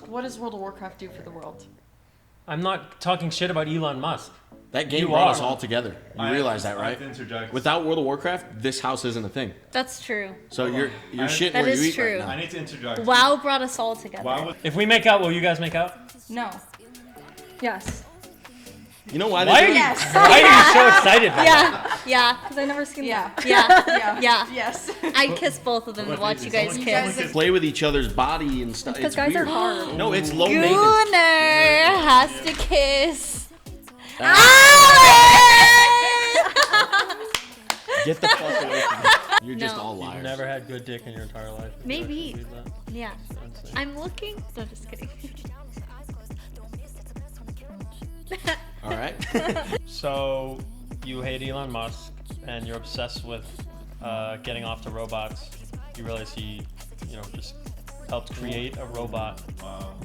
What does World of Warcraft do for the world? I'm not talking shit about Elon Musk. That game brought us all together. You realize that, right? Interject. Without World of Warcraft, this house isn't a thing. That's true. So you're shitting That where is you eat true. right now. I need to interject. WoW brought us all together. If we make out, will you guys make out? No. Yes. You know why Why they are do you, it? why are you so excited? By that? Yeah. Because I never seen Yeah. that. Yeah. Yeah. Yeah. Yes. I'd kiss both of them and watch you guys kiss. Play with each other's body and stuff. Because It's guys are weird. hard. No, it's low maintenance. Gunnar has to kiss. Get the fuck away from me. You're just No. all liars. You've never had good dick in your entire life. Would you Maybe. actually believe that? Yeah. Insane. I'm looking. No, just kidding. All right. So, you hate Elon Musk, and you're obsessed with getting off to robots. You realize he, just helped create a robot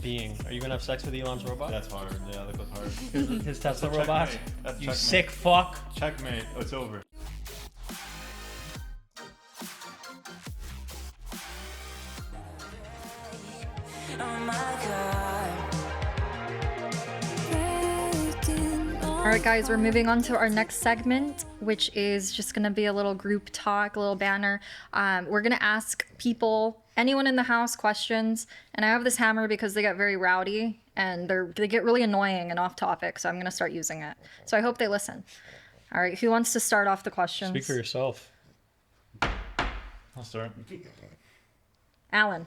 being. Are you gonna have sex with Elon's robot? That's hard. Yeah, that goes hard. His Tesla Checkmate. robot? That's You checkmate. sick fuck. Checkmate. Oh, it's over. Alright guys, we're moving on to our next segment, which is just going to be a little group talk, a little banner. We're going to ask people, anyone in the house, questions. And I have this hammer because they get very rowdy and they get really annoying and off topic, so I'm going to start using it. So I hope they listen. Alright, who wants to start off the questions? Speak for yourself. I'll start. Alan.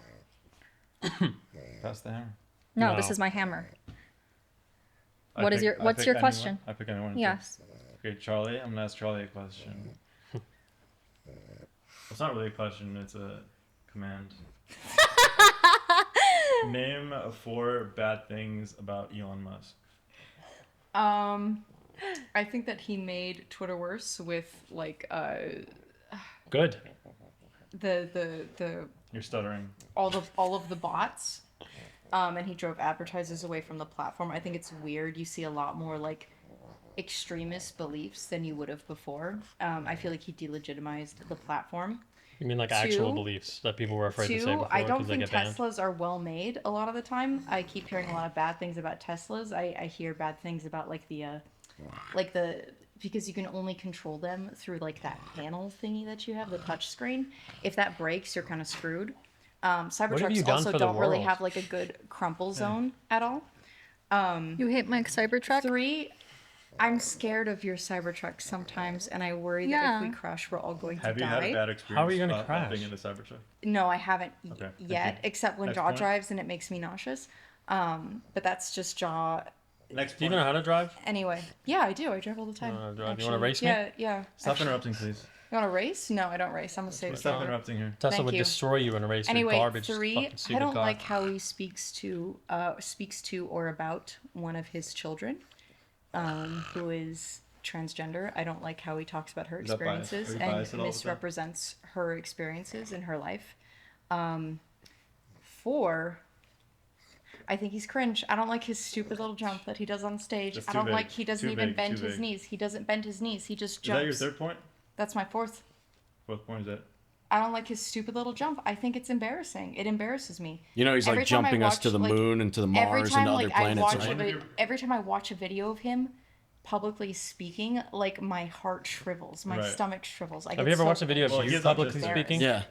Pass the hammer. No, No. this is my hammer. I What's pick your anyone. question? I pick anyone. Yes. Okay, Charlie. I'm gonna ask Charlie a question. It's not really a question. It's a command. Name 4 bad things about Elon Musk. I think that he made Twitter worse with Good. the You're stuttering. all of the bots. And he drove advertisers away from the platform. I think it's weird. You see a lot more extremist beliefs than you would have before. I feel like he delegitimized the platform. You mean actual beliefs that people were afraid to say before I don't because they think get banned? Teslas are well made a lot of the time. I keep hearing a lot of bad things about Teslas. I hear bad things about because you can only control them through that panel thingy that you have, the touch screen. If that breaks, you're kind of screwed. Cybertrucks also don't really have a good crumple zone at all. You hate my Cybertruck? 3, I'm scared of your Cybertruck sometimes, and I worry that if we crash, we're all going to Have you die. had a bad experience? How are you gonna crash? Being in the Cybertruck? No, I haven't Okay, thank yet, you. except when Next Jaw point. drives and it makes me nauseous. But that's just Jaw. Next Do you point. even know how to drive? Anyway, yeah, I do. I drive all the time. You wanna drive? You actually. wanna race me? Yeah. Stop Actually, interrupting, please. You want to race? No, I don't race. I'm a safe Stop driver. interrupting here. Tesla Thank would you. destroy you in a race. Anyway, Your garbage 3, fucking I stupid don't car. like how he speaks to or about one of his children, who is transgender. I don't like how he talks about her Is that biased? experiences Are you and biased at all with that? misrepresents her experiences in her life. 4, I think he's cringe. I don't like his stupid little jump that he does on stage. That's I too don't big. like he doesn't Too even big, bend too his big. knees. He doesn't bend his knees. He just Is jumps. that your 3rd point? That's my 4th. What point is that? I don't like his stupid little jump. I think it's embarrassing. It embarrasses me. You know, he's Every time I jumping us to the watch, moon and to the every Mars time and to other I planets, watch right? every time I watch a video of him publicly speaking, my heart shrivels, my Right. stomach shrivels. Have you ever watched a video of Well, you he's not publicly just- speaking? Yeah.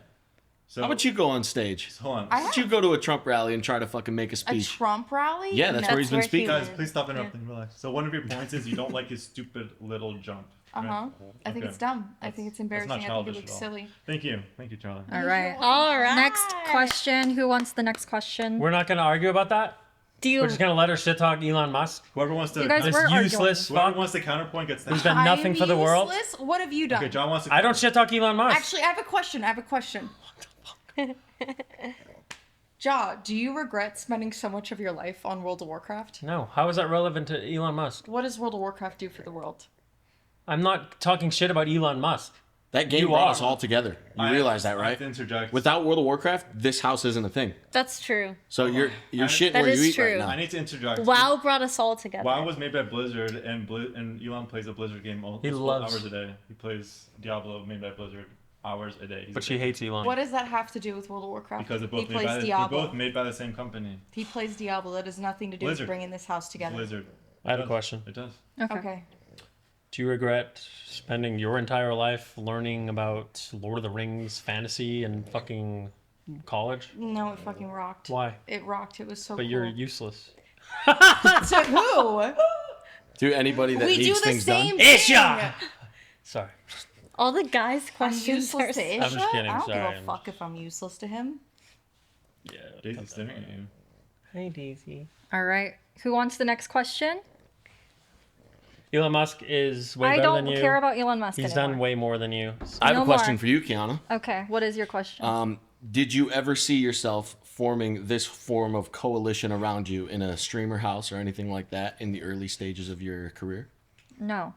So, How about you go on stage? Hold on. I Why don't you go to a Trump rally and try to fucking make a a speech? Trump rally? Yeah, that's where he's been speaking. Guys, please stop interrupting. Relax. So one of your points is you don't like his stupid little jump. Right? I think Okay. it's dumb. I think it's embarrassing. I think it childish looks at all. silly. Thank you, Charlie. All right. All right. Next question. Who wants the next question? We're not going to argue about that? Do you? We're just going to let her shit talk Elon Musk? Whoever wants to. You guys This were arguing. useless Whoever fuck wants the counterpoint gets who's that. done nothing I'm for the world? useless? What have you done? Okay, John wants to. I don't shit talk Elon Musk. Actually, I have a question. Jaw, do you regret spending so much of your life on World of Warcraft? No. How is that relevant to Elon Musk? What does World of Warcraft do for the world? I'm not talking shit about Elon Musk. That game You brought are. us all together. You realize that, I right? have to interject. Without World of Warcraft, this house isn't a thing. That's true. So you're shitting That where you is eat true. right now. I need to interject. WoW brought us all together. WoW was made by Blizzard, and Elon plays a Blizzard game multiple loves- hours a day. He plays Diablo, made by Blizzard, hours a day. But she hates Elon. What does that have to do with World of Warcraft? Because he plays Diablo. they're both made by the same company. He plays Diablo. That has nothing to do Blizzard. with bringing this house together. Blizzard. I have a question. It does. Okay. Do you regret spending your entire life learning about Lord of the Rings fantasy and fucking college? No, it fucking rocked. Why? It rocked. It was so But cool. you're useless. To who? To anybody that We do needs the things same done. thing. Sorry. All the guys' I'm questions are. useless to Isha? I'm just kidding, I don't sorry, give I'm a fuck if I'm useless to him. Yeah. Daisy's staring at you. Hey, Daisy. All right. Who wants the next question? Elon Musk is way I better don't than you. care about Elon Musk He's anymore. done way more than you. I have No a question more. for you, Kiana. Okay, what is your question? Did you ever see yourself forming this form of coalition around you in a streamer house or anything like that in the early stages of your career? No.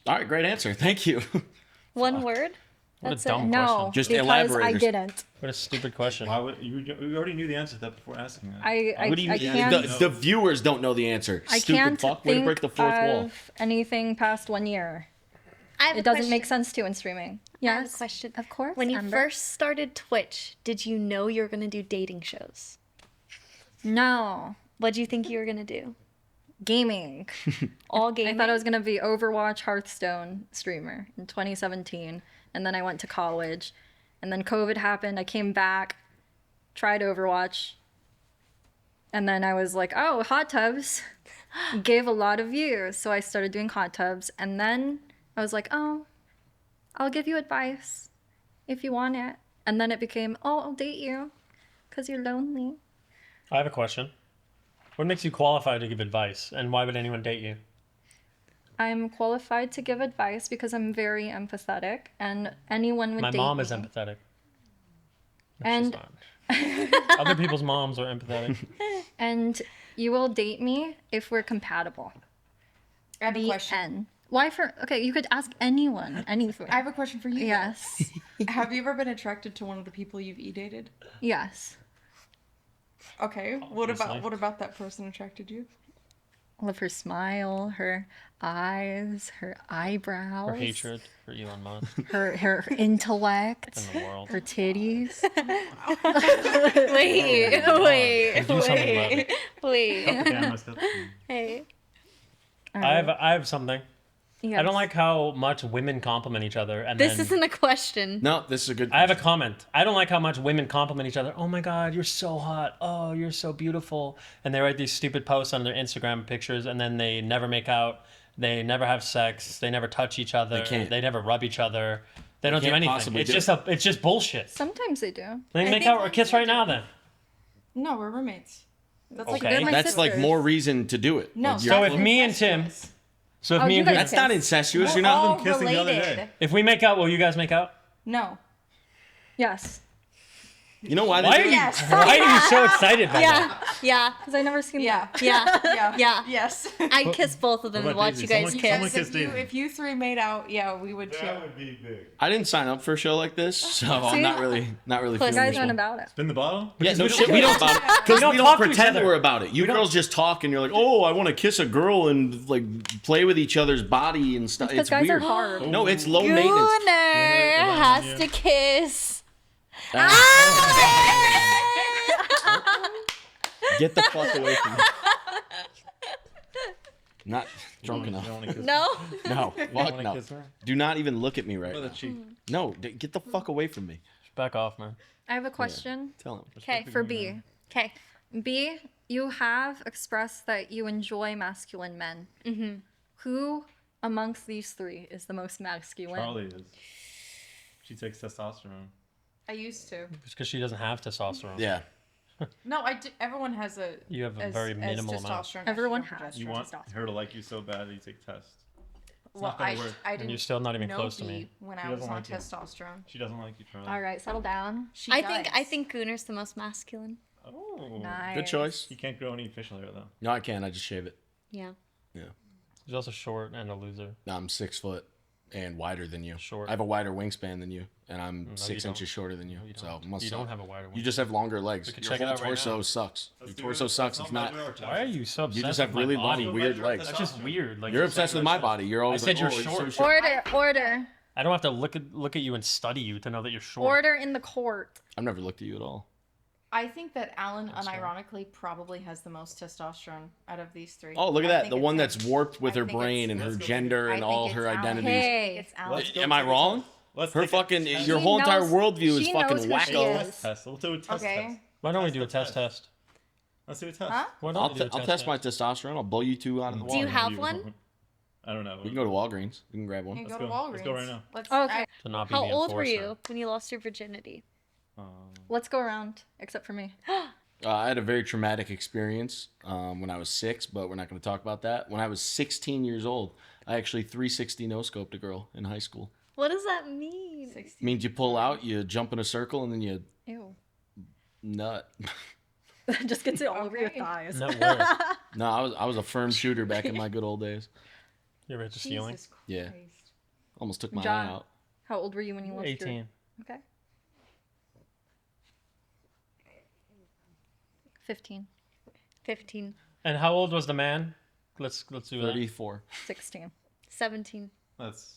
All right, great answer. Thank you. One word? What That's a dumb No, question. Just because elaborate I or- didn't. What a stupid question. Why would you already knew the answer to that before asking that? I What do you- can't. The viewers don't know the answer. I Stupid can't fuck. Way to think break the fourth of wall. anything past 1 year. I have It a doesn't question. make sense to in streaming. I have a Yes, question. of course. When you Amber. first started Twitch, did you know you were going to do dating shows? No, What did you think you were going to do? gaming. All I gaming? thought I was gonna be Overwatch Hearthstone streamer in 2017, and then I went to college, and then COVID happened. I came back, tried Overwatch, and then I was like, oh, hot tubs gave a lot of views, so I started doing hot tubs, and then I was like, oh, I'll give you advice if you want it, and then it became, oh, I'll date you because you're lonely. I have a question. What makes you qualified to give advice, and why would anyone date you? I'm qualified to give advice because I'm very empathetic, and anyone would My date mom is me. empathetic. No, And- she's not. Other people's moms are empathetic. And you will date me if we're compatible. I have a The question. end. Why for? Okay, you could ask anyone, anything. I have a question for you. Yes. Have you ever been attracted to one of the people you've e-dated? Yes. Okay. Obviously. What about that person attracted you? Love her smile, her eyes, her eyebrows, Or hatred for Elon Musk her intellect, in the world. her titties. Wait. Do something about it. Wait. Yeah, must have- Hey. I have something. Yes. I don't like how much women compliment each other, and This then isn't a question. No, this is a good. I have a comment. I don't like how much women compliment each other. Oh my god, you're so hot. Oh, you're so beautiful. And they write these stupid posts on their Instagram pictures, and then they never make out. They never have sex. They never touch each other. can't. They never rub each other. They don't do can't anything. possibly It's do just it's just bullshit. Sometimes they do. They make think out or that's kiss right now then. No, we're roommates. That's like Okay. They're my That's like sisters. more reason to do it. no. Like, So you're- if me and Tim, incestuous. so if Oh, me you and guys Tim, that's not incestuous. You're We're all not. kissing the other related. day. if we make out, will you guys make out? No. Yes. You know why? Why They are do? you, Yes. why are you so excited by that? Yeah. Because I never seen Yeah. Yeah. Yeah. Yeah. Yes. I'd kiss both of them What and about watch you Daisy? guys Someone- kiss. someone Yes, kiss if you, Daisy. if you three made out, yeah, we would too. be big. I didn't sign up for a show like this, so I'm See? not really You feeling guys this aren't one. about it. Spin the bottle? Yeah, no we shit. don't- We don't about it because don't we talk don't to each pretend other. we're about it. You don't- girls just talk, and you're like, "Oh, I want to kiss a girl and like play with each other's body and stuff." Because It's guys weird. are hard. No, it's low maintenance. Gooner has to kiss. Get the fuck away from me. Not drunk enough. No? No, fuck no. kiss her? Do not even look at me right Oh, the now. cheek. No, get the fuck away from me. Back off, man. I have a question Tell him. Okay. for B. Okay. B, you have expressed that you enjoy masculine men. Mm-hmm. Who amongst these three is the most masculine? Charlie is. She takes testosterone. I used to. It's because she doesn't have testosterone. Yeah. No, I do. Everyone has a. You have a very minimal amount. testosterone, Everyone estrogen, has. progesterone. You want testosterone. her to like you so bad that you take tests. It's Well, not gonna work. I And didn't. you're still not even know close to B me. when She I was doesn't on like you. testosterone. She doesn't like you, Charlie. All right, settle down. She I does. think Gooner's the most masculine. Oh. Nice. Good choice. You can't grow any facial hair though. No, I can't. I just shave it. Yeah. She's also short and a loser. No, I'm 6 foot and wider than you. Short. I have a wider wingspan than you, and I'm you 6 don't. inches shorter than you. You so don't. must You suck. don't have a wider one. You just have longer legs. could Your check it whole out right torso now. sucks. Your torso sucks. It's not. Why are you so obsessed? You just have with my really body? long, weird legs. That's just weird. Like You're just obsessed with my body. You're always said like, you're "Oh, it's so short." short." Order. I don't have to look at you and study you to know that you're short. Order in the court. I've never looked at you at all. I think that Alan, That's right. unironically, probably has the most testosterone out of these three. Oh, look at I that. think The it's one him. that's warped with I her think brain it's- and her Let's go gender I and think all it's her Alan. identities. Hey. It's Alan. Let's go Am I take a wrong? test. Let's Her take a fucking, test. your She whole entire knows- worldview is she fucking knows who she wacko. is. Test. Let's do a test. Okay. Test. Why don't we Test do a the test? Let's do a test. Huh? Why don't I'll, we do a I'll test my testosterone. I'll blow you two out of the Do you water. have one? I don't know. We can go to Walgreens. We can grab You one. can Let's go to go. Walgreens. Let's go right now. Let's, Oh, okay. To not be How the old were enforcer. you when you lost your virginity? Let's go around, except for me. I had a very traumatic experience when I was 6, but we're not going to talk about that. When I was 16 years old, I actually 360 no-scoped a girl in high school. What does that mean? 16. Means you pull out, you jump in a circle, and then you Ew. nut. Just gets it all over your Okay. thighs. No way. No, I was a firm shooter back in my good old days. You're at the ceiling. Jesus Christ. Yeah. Almost took my John. eye out. How old were you when you lost 18. your... Okay. 15. 15, And how old was the man? Let's do that. 34. 16. 17. Let's.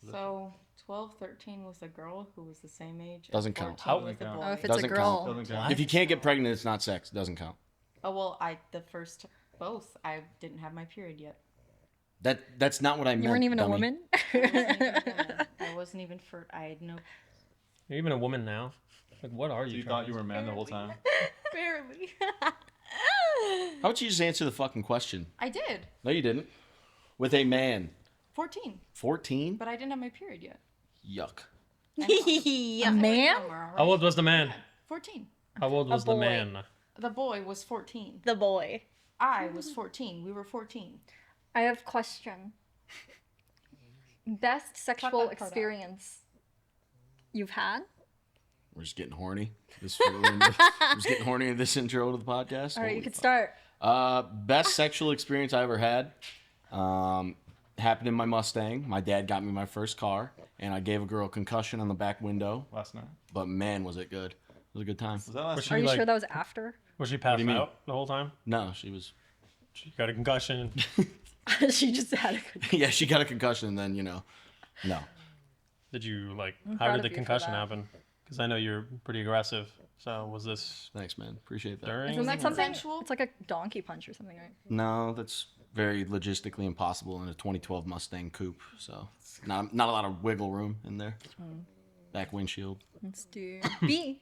So 12, 13 was the girl who was the same age. as Doesn't count. 14 How- was the Doesn't boy. Oh, if it's Doesn't a girl. Doesn't count. If you can't get pregnant, it's not sex. It doesn't count. Oh well, the first both. I didn't have my period yet. That's not what I meant. You weren't even dummy. a woman? I wasn't even for. I had no. You're even a woman now. Like, what are So you? you trying thought you to- were a man the whole time? Barely. How about you just answer the fucking question? I did. No, you didn't. With a man. 14, 14? but I didn't have my period yet. Yuck. A man? How old was the man? 14. How old was the boy. man? The boy was 14. The boy. I was 14. We were 14. I have question. Best sexual that part out. experience you've had? We're just getting horny. We're just getting horny in this intro to the podcast. All right, you Holy could fuck. start. Best sexual experience I ever had happened in my Mustang. My dad got me my first car, and I gave a girl a concussion on the back window. Last night. But man, was it good. It was a good time. Was that last Was Are she you like- sure that was after? Was she passed you mean? out the whole time? No, she was. She got a concussion. She just had a good... Yeah, she got a concussion, and then, no. Did you like? I'm How proud did of the you for concussion that. happen? Because I know you're pretty aggressive. So was this Thanks, man. Appreciate that. during? Isn't that it something? consensual? It's like a donkey punch or something, right? No, that's very logistically impossible in a 2012 Mustang coupe. So not a lot of wiggle room in there. Back windshield. Let's do B.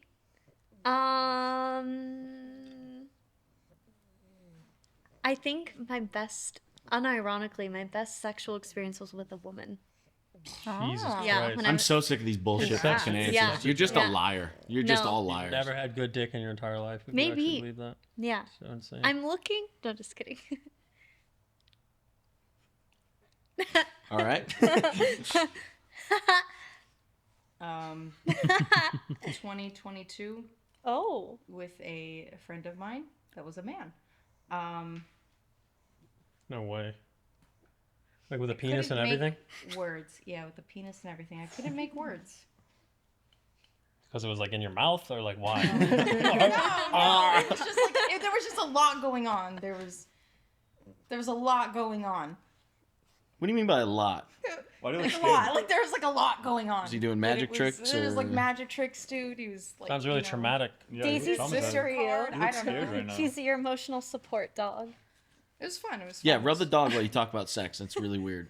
I think unironically, my best sexual experience was with a woman. Jesus Yeah, Christ. when I'm so sick of these bullshit Congrats. fucking answers. Yeah. You're just a Yeah. liar. You're just No. all You've liars. never had good dick in your entire life. If you Maybe. actually believe that. Yeah. So insane. I'm looking. No, just kidding. All right. 2022 Oh. with a friend of mine that was a man. No way. Like with a penis and Couldn't everything? make Words. Yeah, with the penis and everything. I couldn't make words. Because it was like in your mouth or like why? No, it was just like there was just a lot going on. There was a lot going on. What do you mean by a lot? Why do you Like look a lot. scared? Like there was like a lot going on. Was he doing Like, magic it was- tricks, It was like or- magic tricks, dude. He was like. Sounds really you know, traumatic. Yeah, Daisy's you look sister, traumatized. you. I You look don't scared know. right now. She's your emotional support dog. It was fun. It was fun. Yeah, rub the dog while you talk about sex. That's really weird.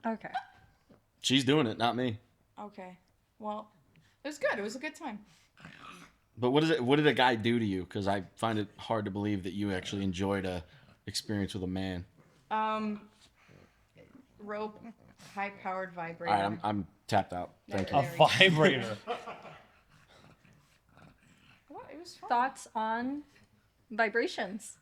Okay. She's doing it, not me. Okay. Well, it was good. It was a good time. But what did a guy do to you? Because I find it hard to believe that you actually enjoyed a experience with a man. Rope, high-powered vibrator. All right, I'm tapped out. Thank you. A There we go. vibrator. Well, it was fun. Thoughts on vibrations?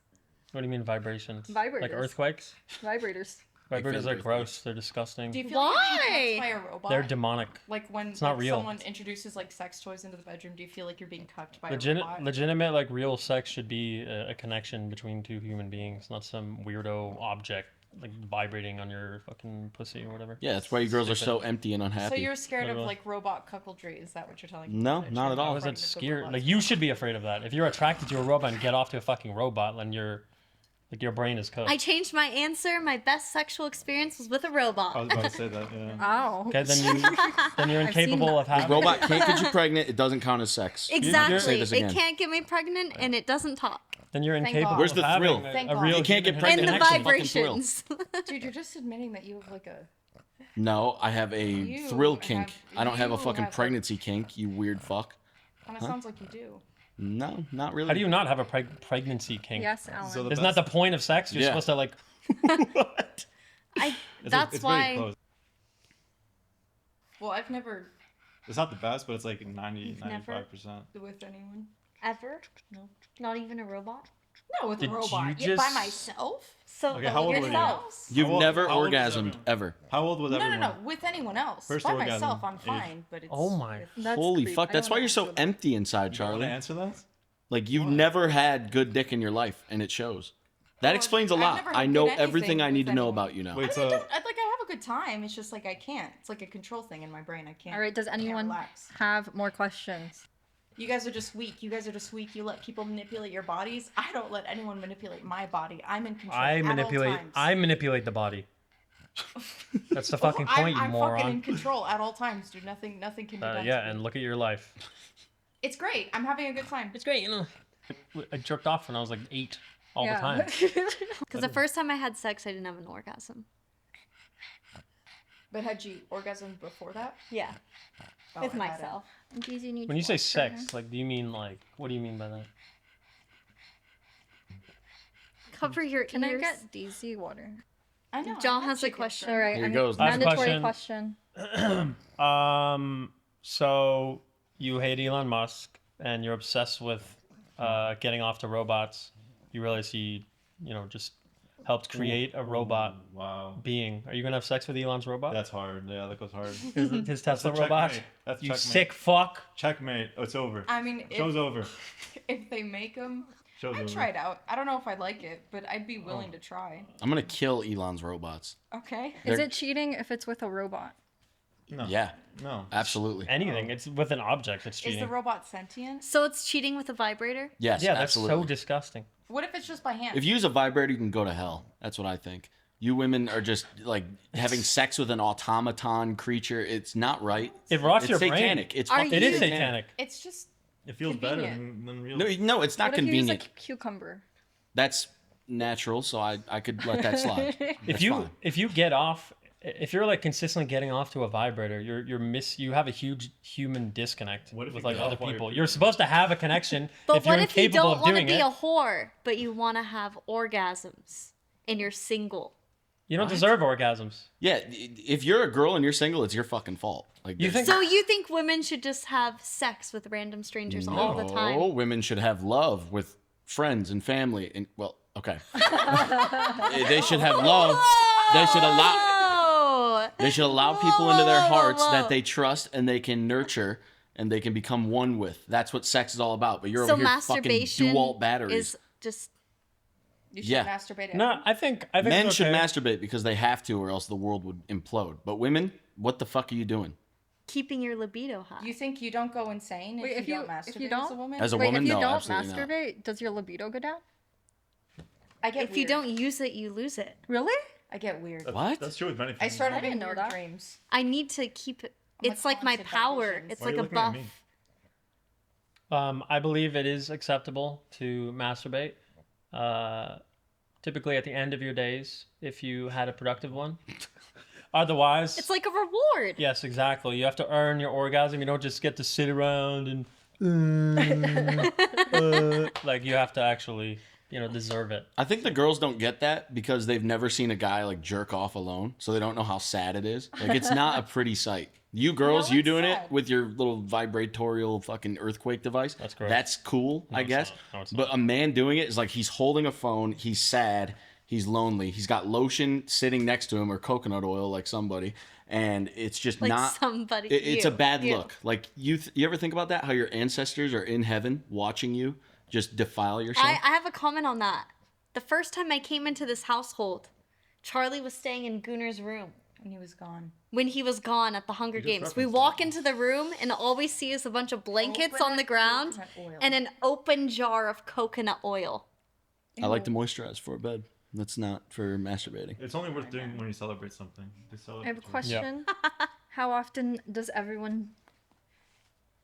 What do you mean vibrations? Vibrators. Like earthquakes? Vibrators. Like Vibrators are earthquakes. gross. They're disgusting. Do you feel like you're being Why? cucked by a robot? They're demonic. Like when It's not like, real. someone introduces like sex toys into the bedroom, do you feel like you're being cucked by a Legitimate, robot? legitimate, like real sex should be a connection between two human beings, not some weirdo object like vibrating on your fucking pussy or whatever. Yeah, that's why you girls are so Stupid. empty and So unhappy. you're scared of Literally. like robot cuckoldry? Is that what you're telling me? No, That not you're at all. How is frightened that of scary? robots? Like you should be afraid of that. If you're attracted to a robot and get off to a fucking robot, then you're Like your brain is cooked. I changed my answer. My best sexual experience was with a robot. I was about to say that. Yeah. Oh. Okay, then you're incapable of having. Robot can't get you pregnant. It doesn't count as sex. Exactly. Say this It again. can't get me pregnant, and it doesn't talk. Then you're Thank incapable God. Where's of the having thrill? Thank a God. real You can't get human pregnant. And the Connection. vibrations. Dude, you're just admitting that you have like a. No, I have a You thrill kink. have- I don't have a you fucking have a- pregnancy kink, you weird fuck. Kind of sounds like you do. No, not really. How do you not have a pregnancy kink? Yes, Alan. So Isn't that the point of sex? You're Yeah. supposed to like. What? That's it's why. Really close. Well, I've never It's not the best, but it's like 90, You've never? 95%. with anyone. Ever? No. Not even a robot? No, with Did a robot. you By just- myself? So Okay, how old were you? yourself. You've How old- never how old was orgasmed everyone? ever. How old was No, everyone? no, no. With anyone else. First By orgasm myself, I'm age. fine. But it's. Oh my. That's Holy creepy. fuck, I that's don't why wanna you're so answer that. empty inside, You want to Charlie. answer that? Like, you've never had good dick in your life, and it shows. That Well, explains a I've lot. never I had know good everything anything I need to with know anyone. about you now. Wait, I mean, so I have a good time. It's just like I can't. It's like a control thing in my brain. I can't. All right, does can't anyone relax. have more questions? You guys are just weak. You guys are just weak. You let people manipulate your bodies. I don't let anyone manipulate my body. I'm in control. I at manipulate. All times. I manipulate the body. That's the fucking point, you I'm fucking in moron. control at all times, dude. Nothing can be done. Yeah, to me. and look at your life. It's great. I'm having a good time. It's great, you know. I jerked off when I was like 8 all the time. Because the first time I had sex, I didn't have an orgasm. But had you orgasmed before that? Yeah. Oh, With I had it. myself. When you say sex, like, do you mean like, what do you mean by that? Cover your Can I ears. get DZ water? I know. John I has a chicken question. All right, Here I'm goes. I have a mandatory question. question. So you hate Elon Musk and you're obsessed with getting off to robots. You realize he, just helped create a robot wow, being. Are you gonna have sex with Elon's robot? that's hard. Yeah, that goes hard. His Tesla That's a robot. checkmate. That's You checkmate. sick fuck. Checkmate. Oh, it's over. I mean, Show's over. if they make them, Show's I'd over. try it out. I don't know if I'd like it, but I'd be willing to try. I'm going to kill Elon's robots. Okay. Is They're- it cheating if it's with a robot? No. Yeah, No. absolutely. Anything. It's with an object. It's Is cheating. the robot sentient? So it's cheating with a vibrator? Yes, Yeah, that's absolutely. so disgusting. What if it's just by hand? If you use a vibrator, you can go to hell. That's what I think. You women are just like having sex with an automaton creature. It's not right. It rots It's your brain. satanic. It's Are fucking It is you- satanic. It's just It feels better Convenient. than real. No, it's not What if you use convenient. like cucumber? That's natural, so I could let that slide. That's fine. If you get off, if you're like consistently getting off to a vibrator, you have a huge human disconnect What if with you like get other off while people. you're You're supposed to have a connection. But if you're what if you incapable don't of want to doing be it, a whore, but you want to have orgasms and you're single? you don't deserve orgasms. Yeah, if you're a girl and you're single, it's your fucking fault. Like You there's- think- So you think women should just have sex with random strangers all the No, time? women should have love with friends and family. And well, okay, they should have love. They should allow. Oh! They should allow people into their Whoa, whoa, hearts whoa. that they trust and they can nurture and they can become one with. That's what sex is all about. But you're So over here fucking masturbation DeWalt batteries. is just you should Yeah. masturbate. No, I think Men it's should okay. masturbate because they have to, or else the world would implode. But women, what the fuck are you doing? keeping your libido high. You think you don't go insane Wait, if you don't masturbate if you as don't- a woman? As a Wait, woman, if you no, don't absolutely not. masturbate, does your libido go down? I get If you weird. don't use it, you lose it. Really? I get weird. What? That's true with many I things. start I having didn't know weird that. dreams. I need to keep it. my It's like my constant power. vibrations. It's Why are like you a looking at buff. me? I believe it is acceptable to masturbate. Typically at the end of your days, if you had a productive one. Otherwise, It's like a reward. yes, exactly. You have to earn your orgasm. You don't just get to sit around and like you have to actually, deserve it. I think the girls don't get that because they've never seen a guy like jerk off alone, so they don't know how sad it is. Like it's not a pretty sight. You girls, No, you it's doing sad. it with your little vibratorial fucking earthquake device. That's correct. That's cool, I it's guess. not. No, it's But a man doing it is like he's holding a phone, he's sad, he's lonely, he's got lotion sitting next to him or coconut oil like somebody, and it's just Like not somebody. it's a bad you. look. Like you ever think about that? How your ancestors are in heaven watching you just defile yourself? I have a comment on that. The first time I came into this household, Charlie was staying in Gunner's room And he was gone. when he was gone at the Hunger just Games. We referenced walk into the room and all we see is a bunch of blankets on the Coconut ground oil. and an open jar of coconut oil. I like to moisturize before bed. That's not for masturbating. It's only worth doing when you celebrate something. I have a question. How often does everyone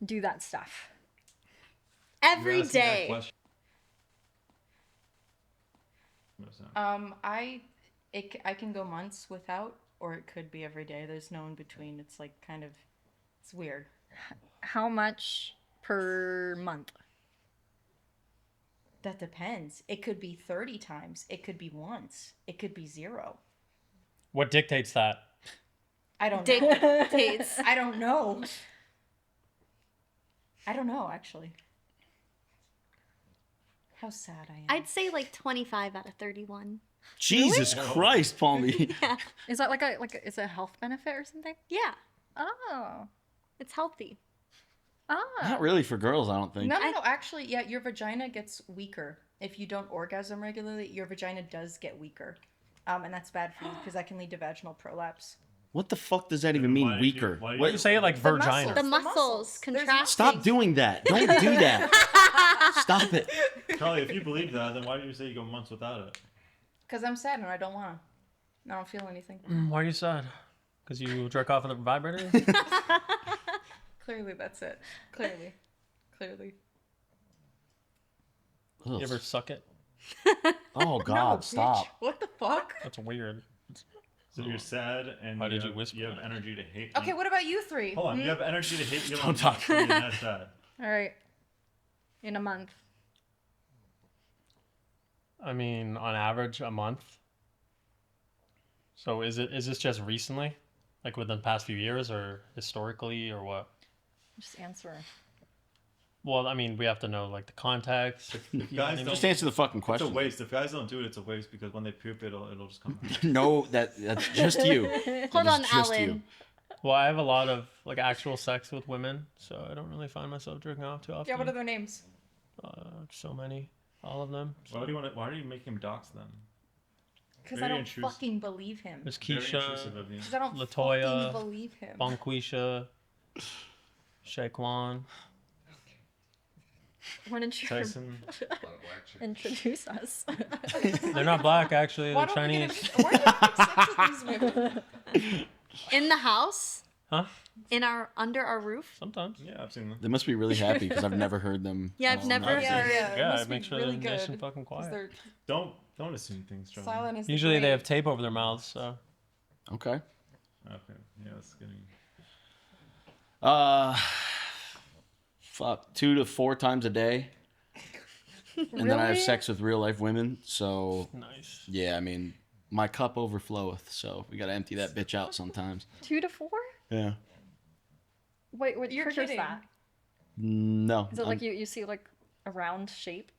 do that stuff? Every day. I can go months without, or it could be every day. There's no in between. It's like it's weird. How much per month? That depends. It could be 30 times. It could be once. It could be 0. What dictates that? I don't know. Dictates. I don't know. I don't know, actually. How sad I am. I'd say like 25 out of 31. Jesus Christ, Palmy. Yeah. Is that like is it a health benefit or something? Yeah. Oh. It's healthy. Not really for girls, I don't think. No. Actually, yeah, your vagina gets weaker. If you don't orgasm regularly, your vagina does get weaker. And that's bad for you because that can lead to vaginal prolapse. What the fuck does that even mean, weaker? Why do you say it like Virginia? The muscles contracting. Stop doing that. Don't do that. Stop it. Charlie, if you believe that, then why do you say you go months without it? Because I'm sad and I don't want to. I don't feel anything. Why are you sad? Because you jerk off with a vibrator? Clearly, that's it. Clearly. You ever suck it? Oh, God, No, stop. bitch. What the fuck? That's weird. So you're sad and Why did you whisper you have that? energy to hate. Okay, what about you three? Hold on, you have energy to hate. You Don't talk. That's sad. All right. In a month. I mean, on average, a month. So is this just recently? Like within the past few years or historically or what? Just answer. Well, I mean, we have to know like the context. If guys don't, Just answer the fucking it's a question. waste. If guys don't do it, it's a waste because when they poop, it'll just come out. No, that's just you. Hold That on, is just Alan. you. Well, I have a lot of like actual sex with women, so I don't really find myself jerking off too often. Yeah, what are their names? So many, all of them. Why are you making him dox them? Because I Very don't intrusive. fucking believe him. There's Very Keisha, intrusive of you. Because I don't Latoya, fucking believe him. Bonquisha, Shaquan, Why don't you Tyson. introduce us? They're not black, actually. Why They're don't we Chinese. get why don't we have sex with these women? In the house? Huh? Under our roof? Sometimes. Yeah, I've seen them. They must be really happy because I've never heard them. Yeah, I've never Yeah. heard. Yeah, must I make be sure really they're nice good, and fucking 'cause quiet. they're Don't assume things, Charlie. silent as the Usually they grave. have tape over their mouths, so. Okay. Okay. Yeah, it's getting. Fuck, 2 to 4 times a day. And then I have Really? sex with real life women. So, Nice. yeah, I mean, my cup overfloweth. So we got to empty that bitch out sometimes. 2 to 4? Yeah. Wait, what You're triggers kidding. that? No. Is it like you see like a round shape?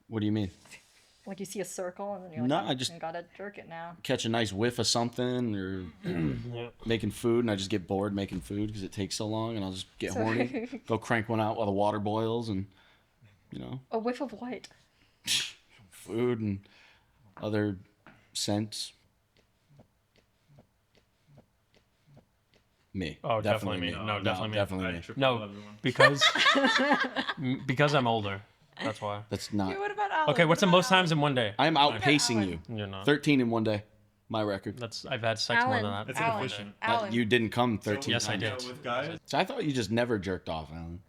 What do you mean? Like you see a circle and then you're like, No, "Oh, I just- gotta jerk it now." Catch a nice whiff of something or Yeah. making food, and I just get bored making food because it takes so long, and I'll just get So- horny, go crank one out while the water boils, and A whiff of what? food and other scents. Me. Oh, definitely me. No, definitely me. Definitely I me. triple No, everyone. because I'm older. That's why. That's not. Okay, what about Alan? Okay, what's the What about most times in one day? I'm outpacing you. You're not. 13 in one day. My record. I've had sex more than Alan. that. It's Alan. inefficient. Alan. You didn't come 13 Yes, I times. did. With guys, So I thought you just never jerked off, Alan.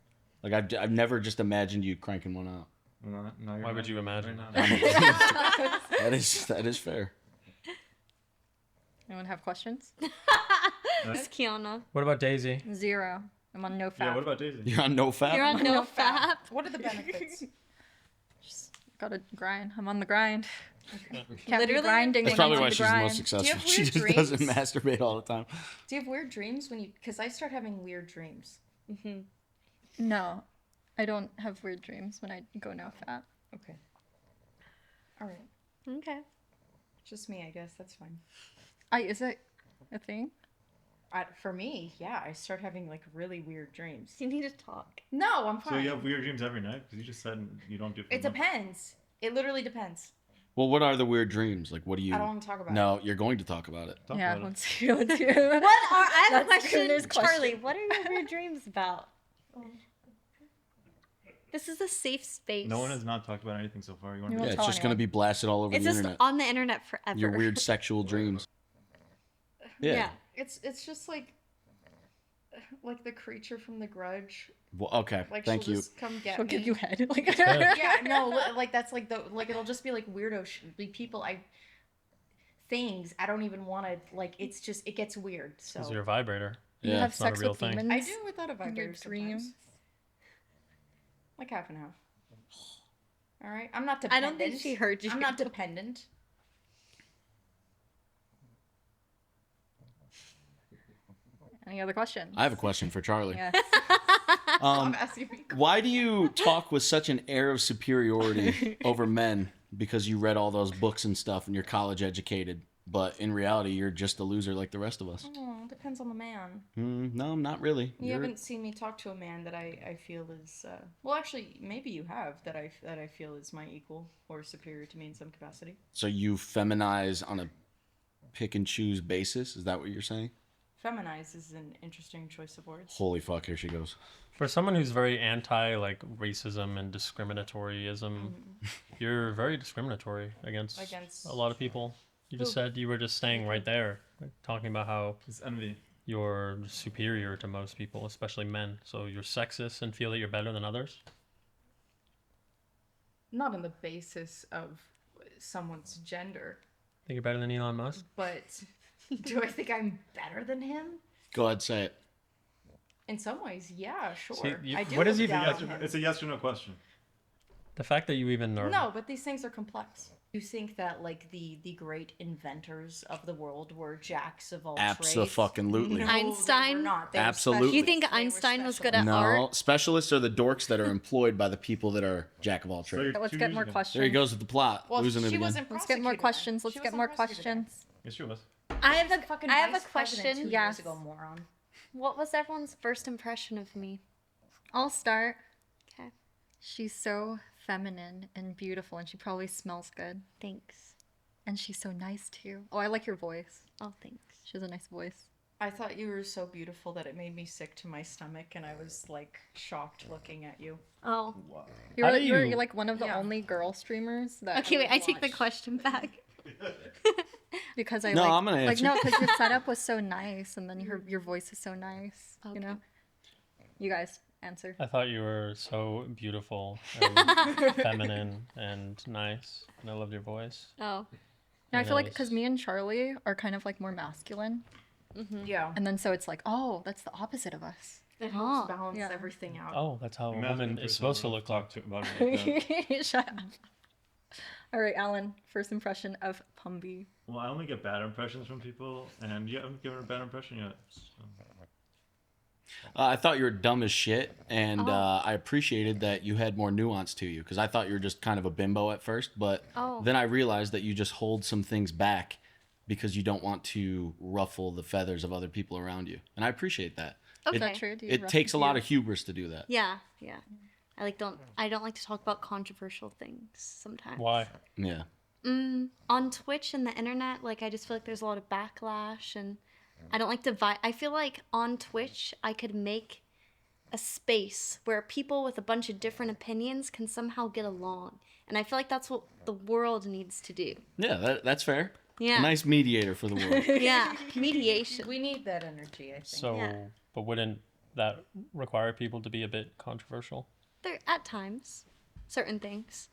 Like I've never just imagined you cranking one out. no, you're Why would right. you imagine? Right now. That is fair. Anyone have questions? It's Kiana. What about Daisy? 0. I'm on no fap. Yeah, what about Daisy? You're on no fap. You're on no fap. What are the benefits? Just gotta grind. I'm on the grind. Can't Literally? be grinding That's when I'm probably on why the she's the grind. most successful. have She weird just doesn't dreams? masturbate all the time. Do you have weird dreams when you? Because I start having weird dreams. No, I don't have weird dreams when I go no fap. Okay. All right. Okay. Just me, I guess. That's fine. Is it a thing? For me, yeah, I start having like really weird dreams. You need to talk. No, I'm fine. So you have weird dreams every night because you just said you don't do. It depends. It literally depends. Well, what are the weird dreams? Like, what do you? I don't want to talk about it. No, you're going to talk about it. Talk Yeah, about it. let's hear. Let's hear. What are? I have a That's question, Gunner's question. Charlie. What are your weird dreams about? This is a safe space. No one has not talked about anything so far. You want You to won't Yeah, tell it's just gonna anyone. be blasted all over It's the just internet. on the internet forever. Your weird sexual dreams. Yeah. It's just like the creature from The Grudge. Well, okay. Like Thank she'll you. just come get She'll me. give you head. Like, Yeah, no, like that's like the like it'll just be like weirdo people things I don't even want to like. It's just it gets weird. So It's your vibrator. you Yeah, have it's not a sex real with thing. demons. I do without a in your vibrator sometimes. dreams. Like half and half. All right, I'm not I dependent. don't think she heard you. I'm not dependent. Any other questions? I have a question for Charlie. Yeah. Um, Stop asking me. why do you talk with such an air of superiority over men? Because you read all those books and stuff and you're college educated, but in reality, you're just a loser like the rest of us. Oh, depends on the man. No, not really. You You're- haven't seen me talk to a man that I feel is well, actually, maybe you have that I feel is my equal or superior to me in some capacity. So you feminize on a pick and choose basis? Is that what you're saying? Feminize is an interesting choice of words. Holy fuck, here she goes. For someone who's very anti like racism and discriminatoryism, you're very discriminatory against a lot of people. You just said you were just staying right there, like, talking about how It's envy. you're superior to most people, especially men. So you're sexist and feel that you're better than others. Not on the basis of someone's gender, Think you're better than Elon Musk? but do I think I'm better than him? Go ahead, say it. In some ways, yeah, sure. See, I do. what does look he down think- on him. It's a yes or no question. The fact that you even are No, but these things are complex. You think that like the great inventors of the world were jacks of all trades? Abso-fucking-lutely. No, they Einstein? were not. They were Absolutely. Do you think specialists. They were Einstein was good at specialists. No, art? specialists are the dorks that are employed by the people that are jack of all So trades. you're Let's 2 get years more ago. questions. There he goes with the plot. Well, Losing it she again. wasn't Let's get more prosecuted questions. then. Let's She get wasn't more prosecuted then. questions. Yes, she was. I have Fucking I have a vice president question. 2 Yes. years ago, moron. What was everyone's first impression of me? I'll start. Okay. She's so feminine and beautiful, and she probably smells good. Thanks. And she's so nice too. Oh, I like your voice. Oh, thanks. She has a nice voice. I thought you were so beautiful that it made me sick to my stomach, and I was like shocked looking at you. Oh. You're, How like, do you're, you- you're like one of the Yeah. only girl streamers that. Okay, wait. would I take the watch. question back. Because I No, like. I'm gonna like answer. no, because your setup was so nice, and then your voice is so nice. Okay. You know. You guys answer. I thought you were so beautiful and feminine and nice, and I loved your voice. Oh. No, I And feel like those- because me and Charlie are kind of like more masculine, Yeah. and then so it's like, oh, that's the opposite of us. It Oh, helps balance yeah. everything out. Oh, that's how a Imagine woman if is there's supposed to someone look talk like. to about it like that. Shut up. All right, Alan. First impression of Pumby. Well, I only get bad impressions from people, and you haven't given a bad impression yet. So. I thought you were dumb as shit, and Oh. I appreciated that you had more nuance to you because I thought you were just kind of a bimbo at first, but Oh. then I realized that you just hold some things back because you don't want to ruffle the feathers of other people around you, and I appreciate that. Okay. Is that true? Do you It rough takes a the lot feathers? of hubris to do that. Yeah. Yeah. I don't like to talk about controversial things sometimes. Why? Yeah. On Twitch and the internet, like I just feel like there's a lot of backlash, and I don't like to I feel like on Twitch I could make a space where people with a bunch of different opinions can somehow get along, and I feel like that's what the world needs to do. Yeah, that's fair. Yeah. A nice mediator for the world. Yeah, mediation. We need that energy, I think. So, Yeah. but wouldn't that require people to be a bit controversial? There at times, certain things.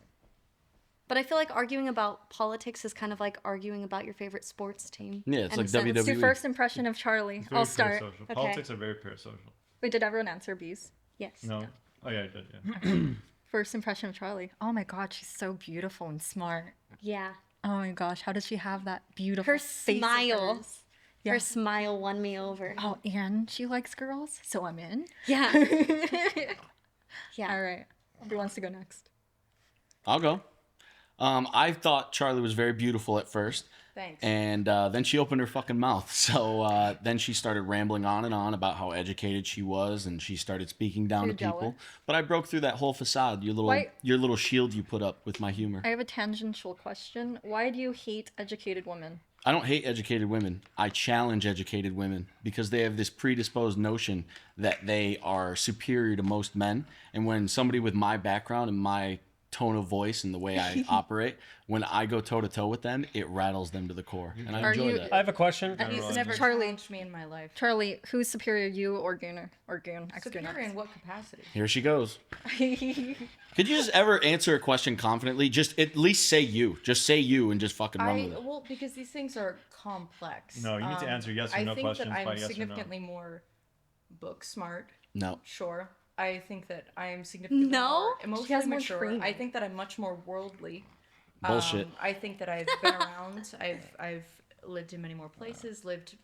But I feel like arguing about politics is kind of like arguing about your favorite sports team. Yeah, it's And like so WWE. What's your first impression of Charlie? It's very I'll start. parasocial. Okay. Politics are very parasocial. Wait, did everyone answer B's? Yes. No. Oh yeah, I did. Yeah. First impression of Charlie. Oh my God, she's so beautiful and smart. Yeah. Oh my gosh, how does she have that beautiful Her face of smile. hers? Yeah. Her smile won me over. Oh, and she likes girls, so I'm in. Yeah. All Yeah. right, who wants to go next? I'll go. I thought Charlie was very beautiful at first. Thanks. And then she opened her fucking mouth. So then she started rambling on and on about how educated she was, and she started speaking down You're to people. jealous? But I broke through that whole facade, Why- your little shield you put up with my humor. I have a tangential question. Why do you hate educated women? I don't hate educated women. I challenge educated women because they have this predisposed notion that they are superior to most men. And when somebody with my background and my tone of voice and the way I operate, when I go toe to toe with them, it rattles them to the core. And I Are enjoy you- that. I have a question. He's never Charlie. challenged me in my life. Charlie, who's superior, you or Goon? Or Goon? Superior in what capacity? Here she goes. Could you just ever answer a question confidently? Just at least say you. Just say you and just fucking run with it. Well, because these things are complex. No, you need to answer yes or no I think questions that by I'm yes or no. significantly more book smart. No. Sure. I think that I am significantly No? more She emotionally has more mature. training. I think that I'm much more worldly. Bullshit. I think that I've been around. I've lived in many more places. Lived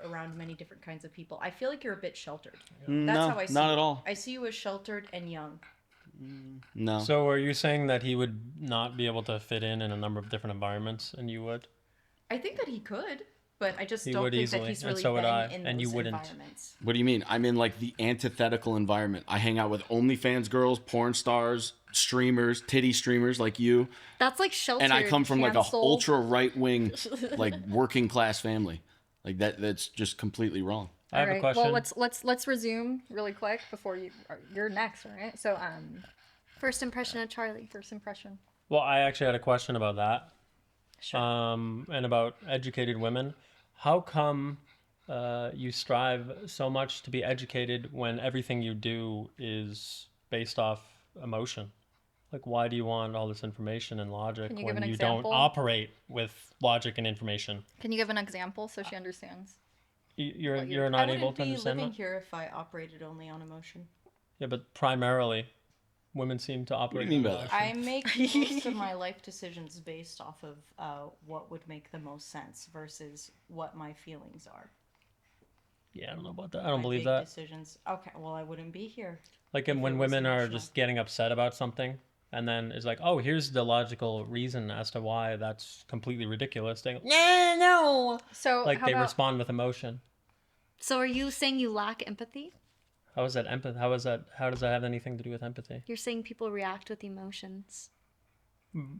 around many different kinds of people. I feel like you're a bit sheltered. That's No, how I see not you. at all. I see you as sheltered and young. No. So are you saying that he would not be able to fit in a number of different environments, and you would? I think that he could, but I just He don't would think easily, that he's and really so would been I, in and those you wouldn't. environments. What do you mean? I'm in like the antithetical environment. I hang out with OnlyFans girls, porn stars, streamers, titty streamers like you. That's like sheltered. And I come from like a canceled. ultra right wing, like working class family. Like that's just completely wrong. I have a question. Well, let's resume really quick before you're next, right? So First impression of Charlie. first impression. Well, I actually had a question about that. Sure. And about educated women. How come you strive so much to be educated when everything you do is based off emotion? Like, why do you want all this information and logic Can you give when an you don't example? operate with logic and information? Can you give an example so she understands? You're I not wouldn't able to be understand living that? here if I operated only on emotion. Yeah, but primarily, women seem to operate. mean on by that? emotion. I make most of my life decisions based off of what would make the most sense versus what my feelings are. Yeah, I don't know about that. I don't My believe big that. Decisions. Okay, well, I wouldn't be here. Like, if when it was women are emotional. just getting upset about something, and then it's like, oh, here's the logical reason as to why that's completely ridiculous. They go, no. So Like, how they about, respond with emotion. So are you saying you lack empathy? How is that empathy? How does that have anything to do with empathy? You're saying people react with emotions,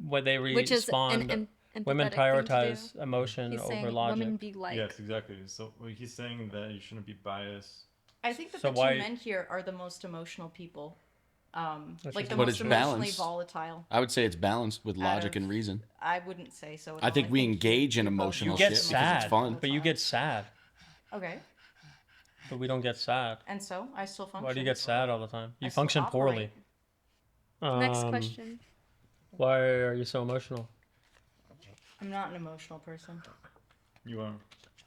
When they which is respond, an women empathetic thing to prioritize do. emotion he's over saying logic. women be like. Yes, exactly. So he's saying that you shouldn't be biased. I think that So the why- two men here are the most emotional people. That's Like just- the But most it's emotionally balanced. volatile. I would say it's balanced with logic of- and reason. I wouldn't say so. At I all. think we he- engage in you're both emotional You shit get because sad, it's fun. but you get sad, Okay, but we don't get sad. and so I still function. Why do you get sad all the time? You I still function poorly. operate. Next Um, question. Why are you so emotional? I'm not an emotional person. You are.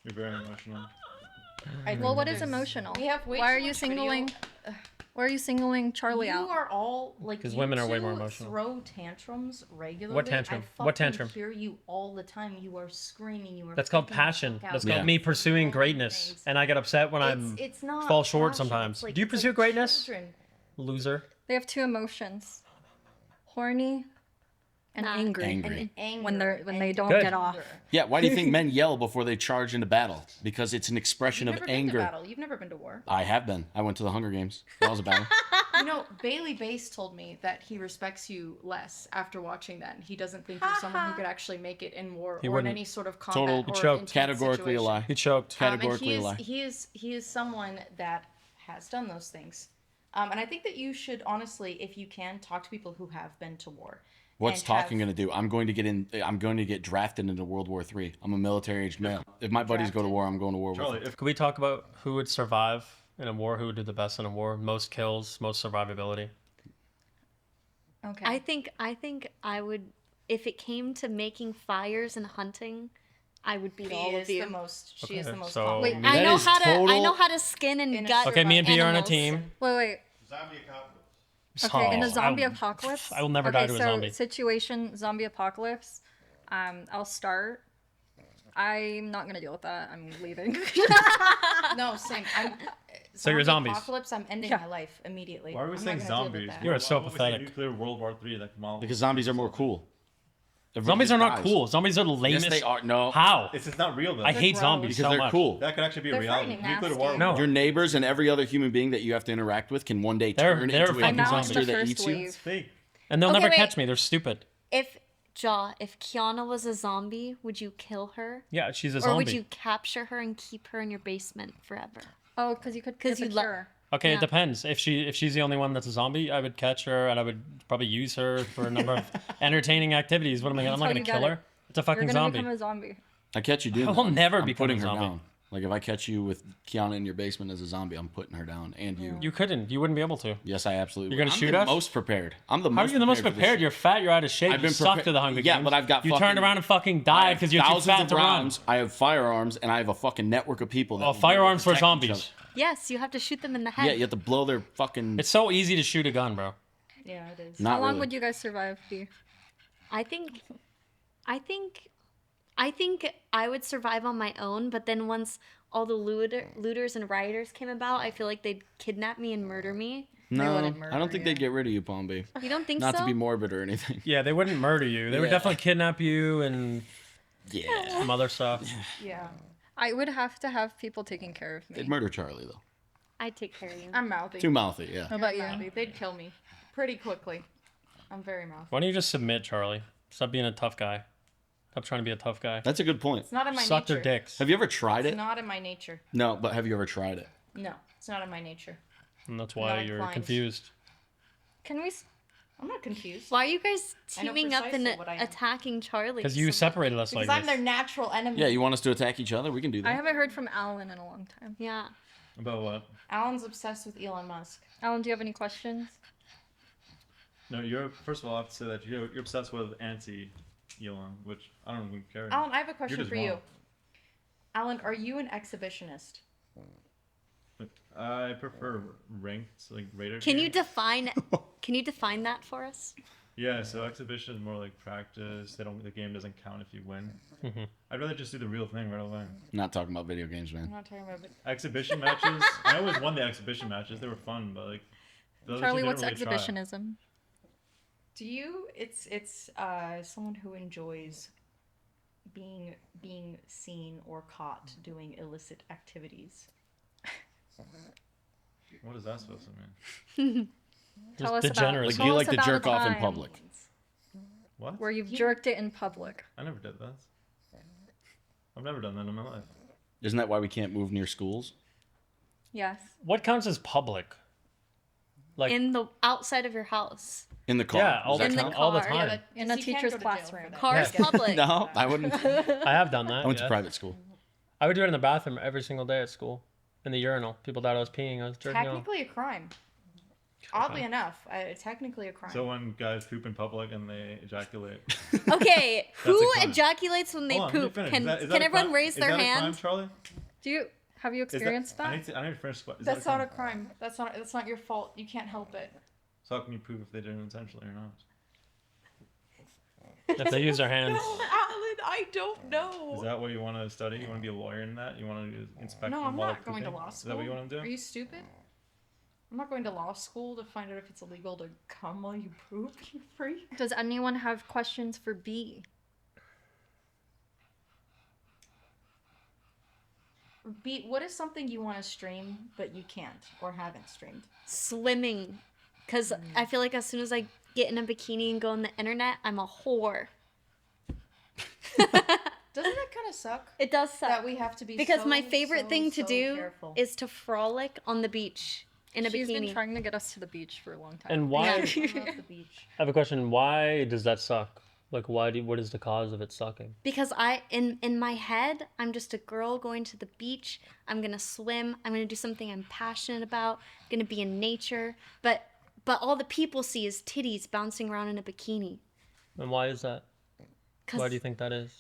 You're very emotional. I Well, think what that is there's- emotional? We have way Why too are you much video. singling? Why are you singling Charlie You out? are all like 'Cause you women are way two more emotional. Throw tantrums regularly. What tantrum? I What fucking tantrum? Hear you all the time. You are screaming. You are. That's called freaking the passion. fuck out. That's Yeah. called me pursuing All greatness, things. and I get upset when I'm It's not fall short passion, sometimes. it's like- Do you it's like pursue greatness? children. loser. They have two emotions: horny and Nah. angry. Angry. And anger. When they and don't Good. get off. anger. Yeah, why do you think men yell before they charge into battle? Because it's an expression You've of never been to anger. battle. You've never been to war. I have been. I went to the Hunger Games. That was a battle. You know, Bailey Bass told me that he respects you less after watching that. He doesn't think you're someone who could actually make it in war He or in wouldn't. any sort of combat Total or choked. intense Categorically a situation. lie. He choked. And Categorically a lie. he is someone that has done those things. And I think that you should honestly, if you can, talk to people who have been to war. What's and talking have- going to do? I'm going to get drafted into World War III. I'm a military-aged male. If my buddies go to Drafted. war, I'm going to war with Charlie, them. if Could we talk about who would survive in a war? Who would do the best in a war? Most kills, most survivability. Okay. I think I would, if it came to making fires and hunting, I would beat all of you. She is Okay, the most so- competent. Wait, I That know is how to. I total- know how to skin and In a gut. Okay, me and B are on a animals. team. Wait. Zombie apocalypse. Okay, in a Oh, zombie I- apocalypse. I will never die to a so zombie. Situation zombie apocalypse. I'll start. I'm not gonna deal with that. I'm leaving. No, same. So you're zombie zombies. Apocalypse. I'm ending Yeah. my life immediately. why are we I'm saying not gonna deal with zombies? that. You're Why- so why would we say pathetic. Nuclear World War III, like Kamala. Because zombies are more cool. Everybody Zombies just are not dies. cool. Zombies are the Yes, lamest. they are. No. How? It's not real though. I hate gross. zombies Because so they're much. cool. That could actually be a They're reality. frightening, Nuclear nasty. war. No. Your neighbors and every other human being that you have to interact with can one day They're turn fucking into a zombies. monster I'm now that in the eats first you. It's fake. And they'll Okay, never wait. catch me. They're stupid. If Jaw, if Kiana was a zombie, would you kill her? Yeah, she's a Or zombie. would you capture her and keep her in your basement forever? Oh, because you could 'Cause give a you let- cure. Okay, Yeah. it depends. If she's the only one that's a zombie, I would catch her and I would probably use her for a number of entertaining activities. What am I gonna? I'm not Until gonna you kill get her. it. It's a You're fucking gonna zombie. become a zombie. I catch you doing I that. will never I'm become putting a her zombie. down. Like if I catch you with Kiana in your basement as a zombie, I'm putting her down. And you. You couldn't. You wouldn't be able to. Yes, I absolutely. You're would. gonna I'm shoot the us? most prepared. I'm the How most. are you the most for this prepared? shit. You're fat. You're out of shape. I've You been suck prepared- to the Hunger Yeah, Games. but I've got You fucking- turned around and fucking I died have because you're too thousands fat of to run. rounds. I have firearms, and I have a fucking network of people that. Oh, will firearms for protect each zombies. other. Yes, you have to shoot them in the head. Yeah, you have to blow their fucking. It's so easy to shoot a gun, bro. Yeah, it is. Not How long really. would you guys survive, D? I think I would survive on my own, but then once all the looters and rioters came about, I feel like they'd kidnap me and murder me. No, wouldn't I murder don't think you. they'd get rid of you, Palm B. You don't think Not so? to be morbid or anything. Yeah, they wouldn't murder you. They would Yeah. definitely kidnap you and Yeah. some other stuff. Yeah. I would have to have people taking care of me. They'd murder Charlie though. I'd take care of you. I'm mouthy. Too mouthy, yeah. How about you? Mouthy. They'd kill me pretty quickly. I'm very mouthy. Why don't you just submit, Charlie? Stop being a tough guy. Stop trying to be a tough guy. That's a good point. It's not in my Suck nature. their dicks. Have you ever tried It's it? not in my nature. No, but have you ever tried it? No, it's not in my nature. And that's why Not you're inclined. confused. Can we? I'm not confused. Why are you guys I know teaming up and precisely what I am. attacking Charlie? Because you so much? separated us Because like I'm their this. natural enemy. Yeah, you want us to attack each other? We can do I that. haven't heard from Alan in a long time. Yeah. About what? Alan's obsessed with Elon Musk. Alan, do you have any questions? No, you're. First of all, I have to say that you're obsessed with anti-Elon, which I don't even care. Alan, I have a question just for you. wrong. Alan, are you an exhibitionist? I prefer ranked, like rated. Can you games. define that for us? Yeah, so exhibition is more like practice. The game doesn't count if you win. Mhm. I'd rather just do the real thing right away. Not talking about video games, I'm man. not talking about it. Exhibition matches. I always won the exhibition matches. They were fun, but like. the other Charlie, two what's didn't really try. exhibitionism? Do you? It's someone who enjoys being seen or caught doing illicit activities. What is that supposed to mean? Tell us Just degeneracy. Like, Tell do you us like to about jerk a off in time public? What? Where you've jerked it in public. I never did that. I've never done that in my life. Isn't that why we can't move near schools? Yes. What counts as public? Like, In the outside of your house. In the car. yeah, all Does the that In the time. All the car. time. but In a you can't teacher's go to jail for classroom. that. Cars Yeah. public. No, I wouldn't. I have done that. I went to yes. private school. I would do it in the bathroom every single day at school. In the urinal. People thought I was peeing. I was jerking off. Technically a crime. Oddly enough, technically a crime. So when guys poop in public and they ejaculate. Okay, That's a who crime. ejaculates when they Hold on, let me poop? finish. Can Is that can a everyone crime? raise Is their that a crime, hand? Charlie? Have you Is that- experienced I that? need to finish. Is that That's a not crime? a crime. That's not your fault. You can't help it. So how can you prove if they did it intentionally or not? If they use their hands. Alan, I don't Is know. that what you want to study? You want to be a lawyer in that? You want to inspect No, them I'm while not they're going to pooping? law Is school. that what you want to do? Are you stupid? I'm not going to law school to find out if it's illegal to come while you poop. You freak. Does anyone have questions for B? B, what is something you want to stream but you can't or haven't streamed? Swimming. Because I feel like as soon as I get in a bikini and go on the internet, I'm a whore. Doesn't that kind of suck? It does suck. That we have to be Because so, my favorite so, thing to so do careful. is to frolic on the beach in a She's bikini. been trying to get us to the beach for a long time. And why? I love the beach. I have a question. Why does that suck? Like, what is the cause of it sucking? Because in my head, I'm just a girl going to the beach. I'm gonna swim. I'm gonna do something I'm passionate about. I'm gonna be in nature. But all the people see is titties bouncing around in a bikini. And why is that? 'Cause Why do you think that is?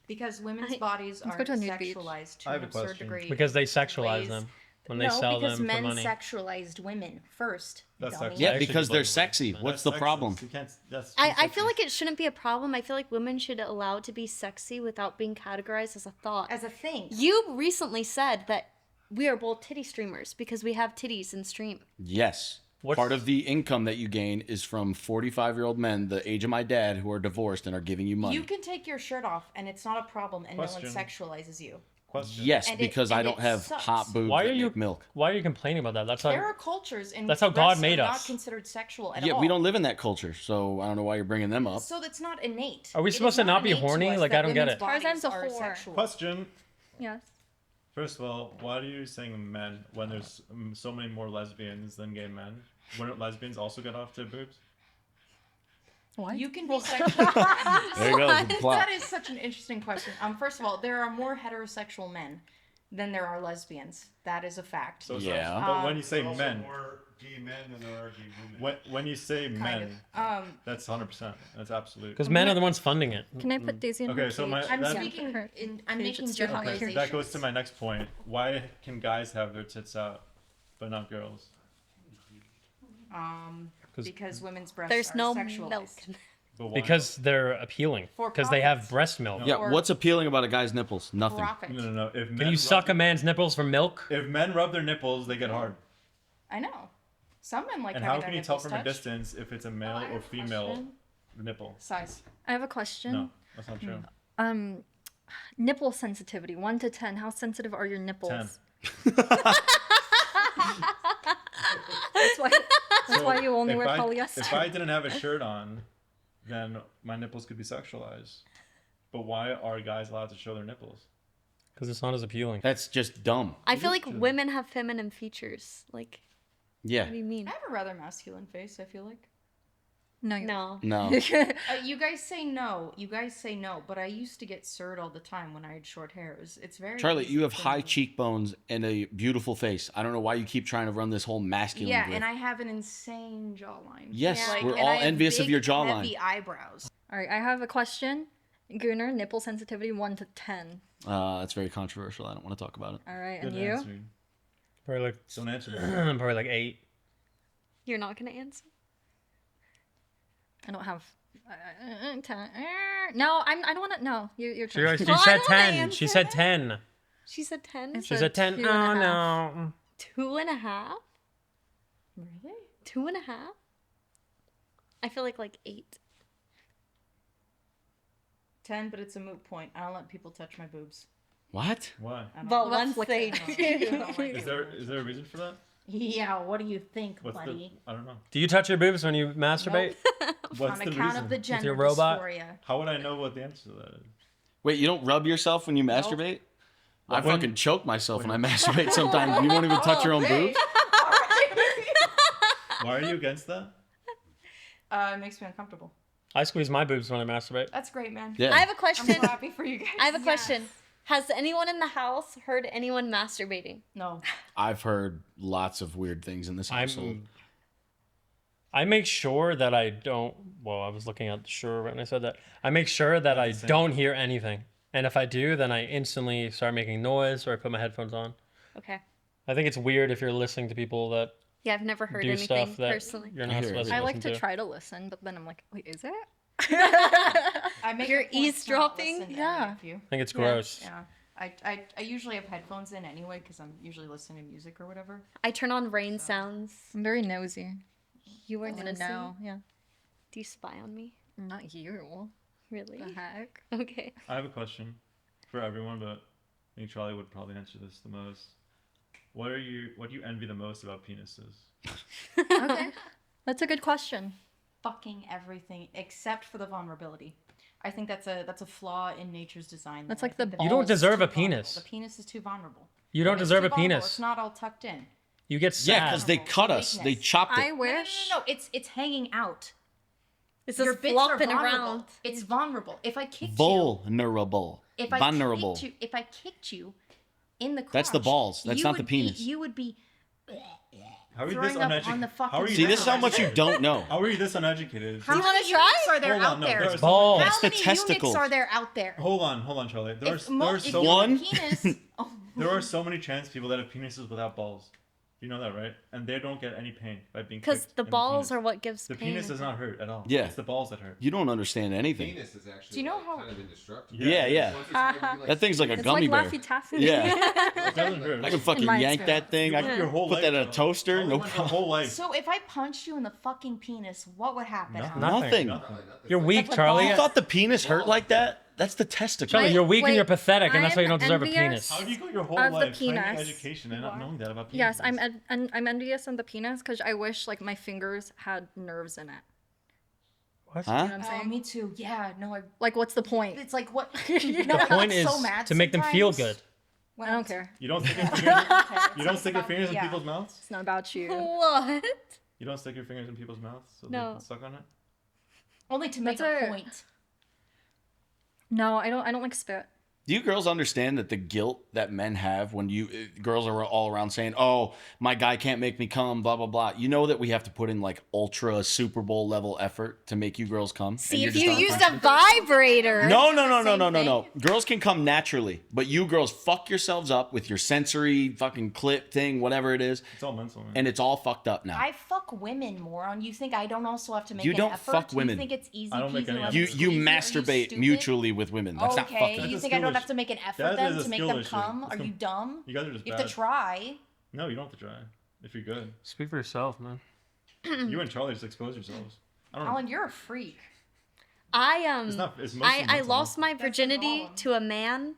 Because women's I- bodies Let's are go to a nude beach. sexualized to I an have a absurd question. degree. Because they sexualize ways- them when they no, sell because them for men money. sexualized women first. That's dummy. sexist. Yeah, Actually, because they're people- sexy. That's What's the Sexist. problem? You can't. That's I feel like it shouldn't be a problem. I feel like women should allow to be sexy without being categorized as a thought. As a thing. You recently said that we are both titty streamers because we have titties in stream. Yes. What's- Part of the income that you gain is from 45-year-old men the age of my dad who are divorced and are giving you money. You can take your shirt off and it's not a problem and no Question. one sexualizes you. Question. Yes, And because I don't have sucks. hot boobs Why that are you make milk. Why are you complaining about that? That's how. There are cultures in That's which how God breasts made are not us. considered sexual at Yeah, all. we don't live in that culture, so I don't know why you're bringing them up. So that's not innate. Are we It is supposed to not be innate to horny? us Like, that I don't get women's it. bodies Tarzan's a are whore. sexual. Question. Yes. First of all, why are you saying men when there's so many more lesbians than gay men? Wouldn't lesbians also get off their boobs? What? You can be sexual. There you go. the plot. That is such an interesting question. First of all, there are more heterosexual men than there are lesbians. That is a fact. So Yeah. But when you say Also men, more gay men than there are gay women. when you say kind men, of. that's 100%. That's absolute. Because men are the ones funding it. Can I put Daisy in her Okay, so my- cage? I'm that- speaking. I'm Cage, making it's too hot. generalizations. That goes to my next point. Why can guys have their tits out, but not girls? Because women's breasts There's are no sexualized. milk. But why? Because they're appealing. For Because they have profits. breast milk. Yeah, or- what's appealing about a guy's nipples? Nothing. Profit. No. If men Can you suck a man's nipples for milk? If men rub their nipples, they get hard. I know. Some men like And having how can their you tell nipples from a touched. distance if it's a male I have or a female question. nipple? Size. I have a question. No, that's not true. Nipple sensitivity, 1 to 10. How sensitive are your nipples? 10. That's why you only if wear I- polyester. If I didn't have a shirt on, then my nipples could be sexualized. But why are guys allowed to show their nipples? Because it's not as appealing. That's just dumb. I feel like True. women have feminine features. Like, Yeah. what do you mean? I have a rather masculine face, I feel like. No, you No. No. You guys say no. You guys say no. But I used to get surd all the time when I had short hair. It's very. Charlie, easy you have for high me. cheekbones and a beautiful face. I don't know why you keep trying to run this whole masculine Yeah, grid. and I have an insane jawline. Yes, Like, we're and all I have envious of big, your jawline. Heavy eyebrows. All right, I have a question. Gunnar, nipple sensitivity 1 to 10. That's very controversial. I don't want to talk about it. All right, Good and you? answer. Probably like Don't answer that. probably like 8. You're not gonna answer. I don't have 10. No, I don't want to. No, you're She, trying. she Well, I said don't wanna 10. She said 10. She said 10. It's She a said 10. 2.5. Oh no. 2.5. Really? 2.5. I feel like 8. 10, but it's a moot point. I don't let people touch my boobs. What? Why? I don't But know. once they Is there a reason for that? Yeah, what do you think, What's buddy? the? I don't know. Do you touch your boobs when you masturbate? What's On the account reason? of the gender your robot? dysphoria. How would I know what the answer to that is? Wait, you don't rub yourself when you masturbate? I When- fucking choke myself when I masturbate sometimes. You won't even touch your own boobs? Why are you against that? It makes me uncomfortable. I squeeze my boobs when I masturbate. That's great, man. Yeah. I have a I'm question. so happy for you guys. I have a question. Has anyone in the house heard anyone masturbating? No. I've heard lots of weird things in this household. I make sure that I don't. Well, I was looking at sure when I said that. I make sure that I same. don't hear anything, and if I do, then I instantly start making noise or I put my headphones on. Okay. I think it's weird if you're listening to people that Yeah, I've never heard do anything stuff that personally. you're I not hear supposed it. to I like listen to try to listen, but then I'm like, wait, is it? I make You're a point to not eavesdropping? listen to any Yeah. of you. I think it's gross. Yeah. I usually have headphones in anyway because I'm usually listening to music or whatever. I turn on rain sounds. I'm very nosy. You are I want nosy? to know. Yeah. Do you spy on me? Not you. Really? The heck? Okay. I have a question for everyone, but I think Charlie would probably answer this the most. What do you envy the most about penises? Okay. That's a good question. Fucking everything except for the vulnerability. I think that's a flaw in nature's design. That's though. I like the think You don't balls deserve too a penis. vulnerable. The penis is too vulnerable. You don't It's deserve too a vulnerable. penis. It's not all tucked in. You get sad. Yeah, because they cut us. They Weakness. chopped I it. No, wish. no, it's hanging out. It's Your just bits are flopping vulnerable. around. It's vulnerable. If I kicked you, Vulnerable. if I Vulnerable. if I kicked you in the crotch, That's the balls. That's you not the would be- penis. you would be How are you Throwing this up on the uneducated? fucking How are you See, this is how ground. much you don't know. How are you this uneducated? How you many wanna try? units are there Hold out on, no, there? there are so balls. That's How the many testicles. units are there out there? Hold on, Charlie. There If are mo- there are if so you have a One? penis, oh, there are so many trans people that have penises without balls. You know that, right? And they don't get any pain by being Because kicked the in balls penis. are what gives The pain. penis does not hurt at all. Yeah. It's the balls that hurt. You don't understand anything. Penis is actually Do you know how- kind of indestructible. Yeah, yeah. Once it's maybe, like, That thing's like a It's gummy like bear. Laffy Taffy. Yeah. It doesn't hurt. I can fucking my yank experience. that thing. I Your can whole put that in a life, toaster. Charlie No went your problem. whole life. so if I punched you in the fucking penis, what would happen? Nothing. Nothing. Nothing. Probably not the You're same. weak, Like a Charlie. You thought the penis hurt like that? That's the testicle. Charlie, you're weak and you're Wait, pathetic, and that's why you don't deserve a envious penis. How do you go your whole of the life claiming penis. education and not knowing that about penis? Yes, I'm envious of the penis because I wish like my fingers had nerves in it. What? You know Huh? what I'm Oh, saying? me too. Yeah, no, I. Like, what's the point? It's like what? The point is so mad to make them feel sometimes. good. I don't care. You don't stick your fingers. You don't stick your fingers in Yeah. people's mouths. It's not about you. What? You don't stick your fingers in people's mouths so they No. can suck on it. Only to make That's a a- point. No, I don't like spit. Do you girls understand that the guilt that men have when girls are all around saying, "Oh, my guy can't make me come," blah blah blah. You know that we have to put in like ultra Super Bowl level effort to make you girls come. and See, you're if just you not used punching. a vibrator. No. Same Girls can come naturally, but you girls fuck yourselves up with your sensory fucking clip thing, whatever it is, It's all mental, man. and it's all fucked up now. I fuck women, moron. You think I don't also have to make You an don't effort? fuck women. You think it's easy I don't make peasy any lemon You squeezy? you Are you masturbate stupid? mutually with women. That's not Okay, fucking. you That's think I don't skill have to make an effort That then is a to make skill them issue. come? It's Are you dumb? You guys are just You bad. have to try. No, you don't have to try. If you're good, Speak for yourself, man. you and Charlie just expose yourselves. I don't know. Alan, you're a freak. It's not. It's mostly I mental. lost my That's like virginity Gollum. to a man,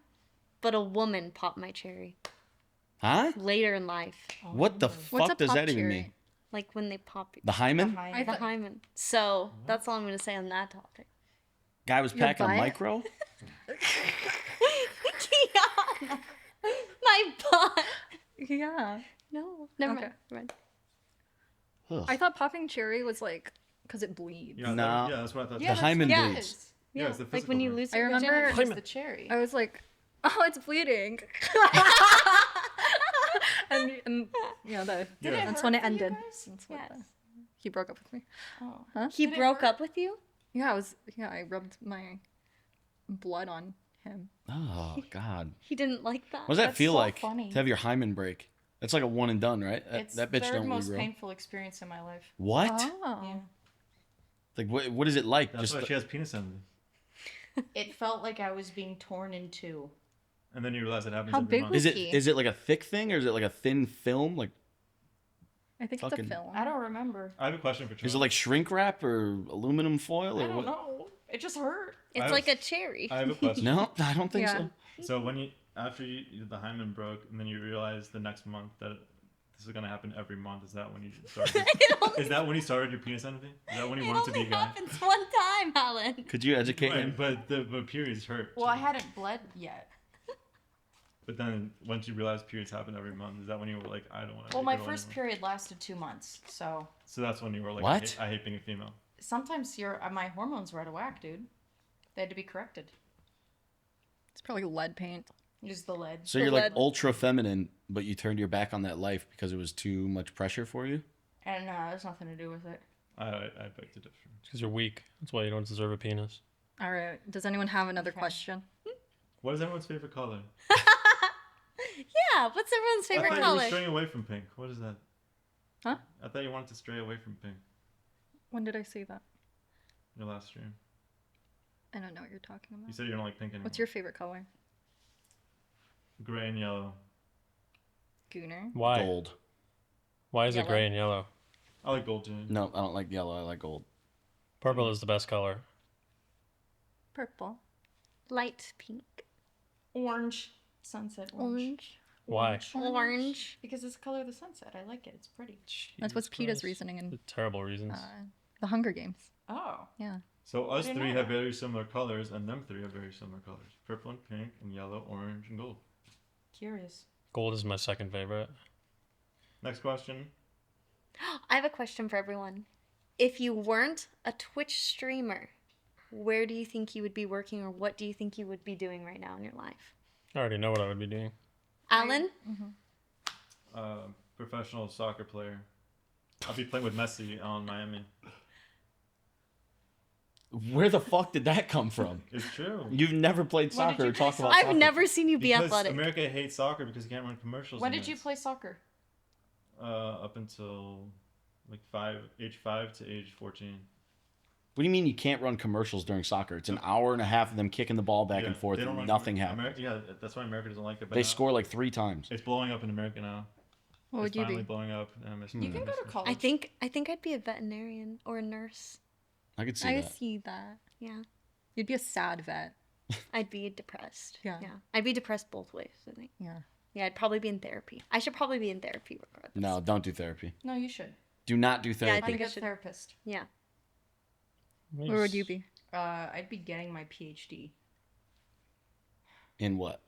but a woman popped my cherry Huh? later in life. What the What's fuck a does pop that even cherry? mean? Like when they pop The hymen? Behind the hymen. So that's all I'm gonna say on that topic. Guy was Your packing a butt? micro. Kiana, my butt. Yeah. No, never Okay. mind. Never mind. Ugh. I thought popping cherry was like because it bleeds. Yeah, No. yeah, that's what I thought. The that's hymen what Yeah. it bleeds. is. Yeah, it's the like when physical you part. lose I your remember- virginity. It's the cherry. I was like, oh, it's bleeding. and yeah, Did it that's hurt when it for you ended. guys? That's what Yes. he broke up with me. Oh. He Did it broke hurt? up with you? Yeah, I rubbed my blood on him. Oh God. He didn't like that. What does that That's feel so like funny. to have your hymen break? That's like a one and done, right? It's That the bitch third don't most regrow. painful experience in my life. What? Oh. Yeah. Like what is it like? That's Just why the- she has penis envy. It felt like I was being torn in two. And then you realize it happens How every big month. was is it he? is it like a thick thing or is it like a thin film? Like I think Fucking- it's a film. I don't remember. I have a question for Charlie. is it like shrink wrap or aluminum foil I or don't what? know. It just hurt. It's I like a have- cherry. I have a question. No, I don't think Yeah. so. So when you after the hymen broke and then you realize the next month that this is gonna happen every month, is that when you started? Is that when you started your penis envy? Is that when you It wanted to be only a guy? happens one time, Alan. Could you educate Right, him? but the periods hurt. Well, I hadn't bled yet. But then once you realize periods happen every month, is that when you were like, I don't want to? Well, my first period lasted 2 months, so So that's when you were like, What? I hate being a female. sometimes my hormones were out of whack, dude. They had to be corrected. It's probably lead paint. Use the lead. So you're like lead. ultra feminine, but you turned your back on that life because it was too much pressure for you? And there's nothing to do with it. I beg to differ. Because you're weak. That's why you don't deserve a penis. All right. Does anyone have another Okay. question? What is everyone's favorite color? Yeah, what's everyone's I favorite thought you color? were straying away from pink. What is that? Huh? I thought you wanted to stray away from pink. When did I say that? Your last stream. I don't know what you're talking You about. said you don't like pink anymore. What's your favorite color? Gray and yellow. Gooner. Why? Gold. Why is it Yellow. gray and yellow? I like gold too. No, I don't like yellow. I like gold. Purple is the best color. Purple. Light pink. Orange. Sunset orange. Orange. Why? Orange. Because it's the color of the sunset. I like it. It's pretty. That's what's Jesus Peter's Christ. reasoning in The terrible reasons. the Hunger Games. Oh. Yeah. So us didn't three know have that. very similar colors, and them three have very similar colors: purple and pink, and yellow, orange, and gold. Curious. Gold is my second favorite. Next question. I have a question for everyone. If you weren't a Twitch streamer, where do you think you would be working, or what do you think you would be doing right now in your life? I already know what I would be doing. Alan? Professional soccer player. I'll be playing with Messi on Miami. Where the fuck did that come from? It's true. You've never played When did soccer you or play talked about I've soccer. never seen you be Because athletic. America hates soccer because you can't run commercials. When in did you it. play soccer? Up until like age 5 to age 14. What do you mean you can't run commercials during soccer? It's an hour and a half of them kicking the ball back Yeah, and forth they don't and run nothing commer- happens. Yeah, that's why America doesn't like it. But They now score like 3 times. It's blowing up in America now. What would It's you finally be? blowing up. And I miss You can go to college. I think I'd be a veterinarian or a nurse. I could see I that. see that. Yeah. You'd be a sad vet. I'd be depressed. Yeah. I'd be depressed both ways, I think. Yeah. Yeah, I'd probably be in therapy. I should probably be in therapy regardless. No, don't do therapy. No, you should. Do not do therapy. I think Find a I good should. therapist. Yeah. Where would you be? I'd be getting my PhD. In what?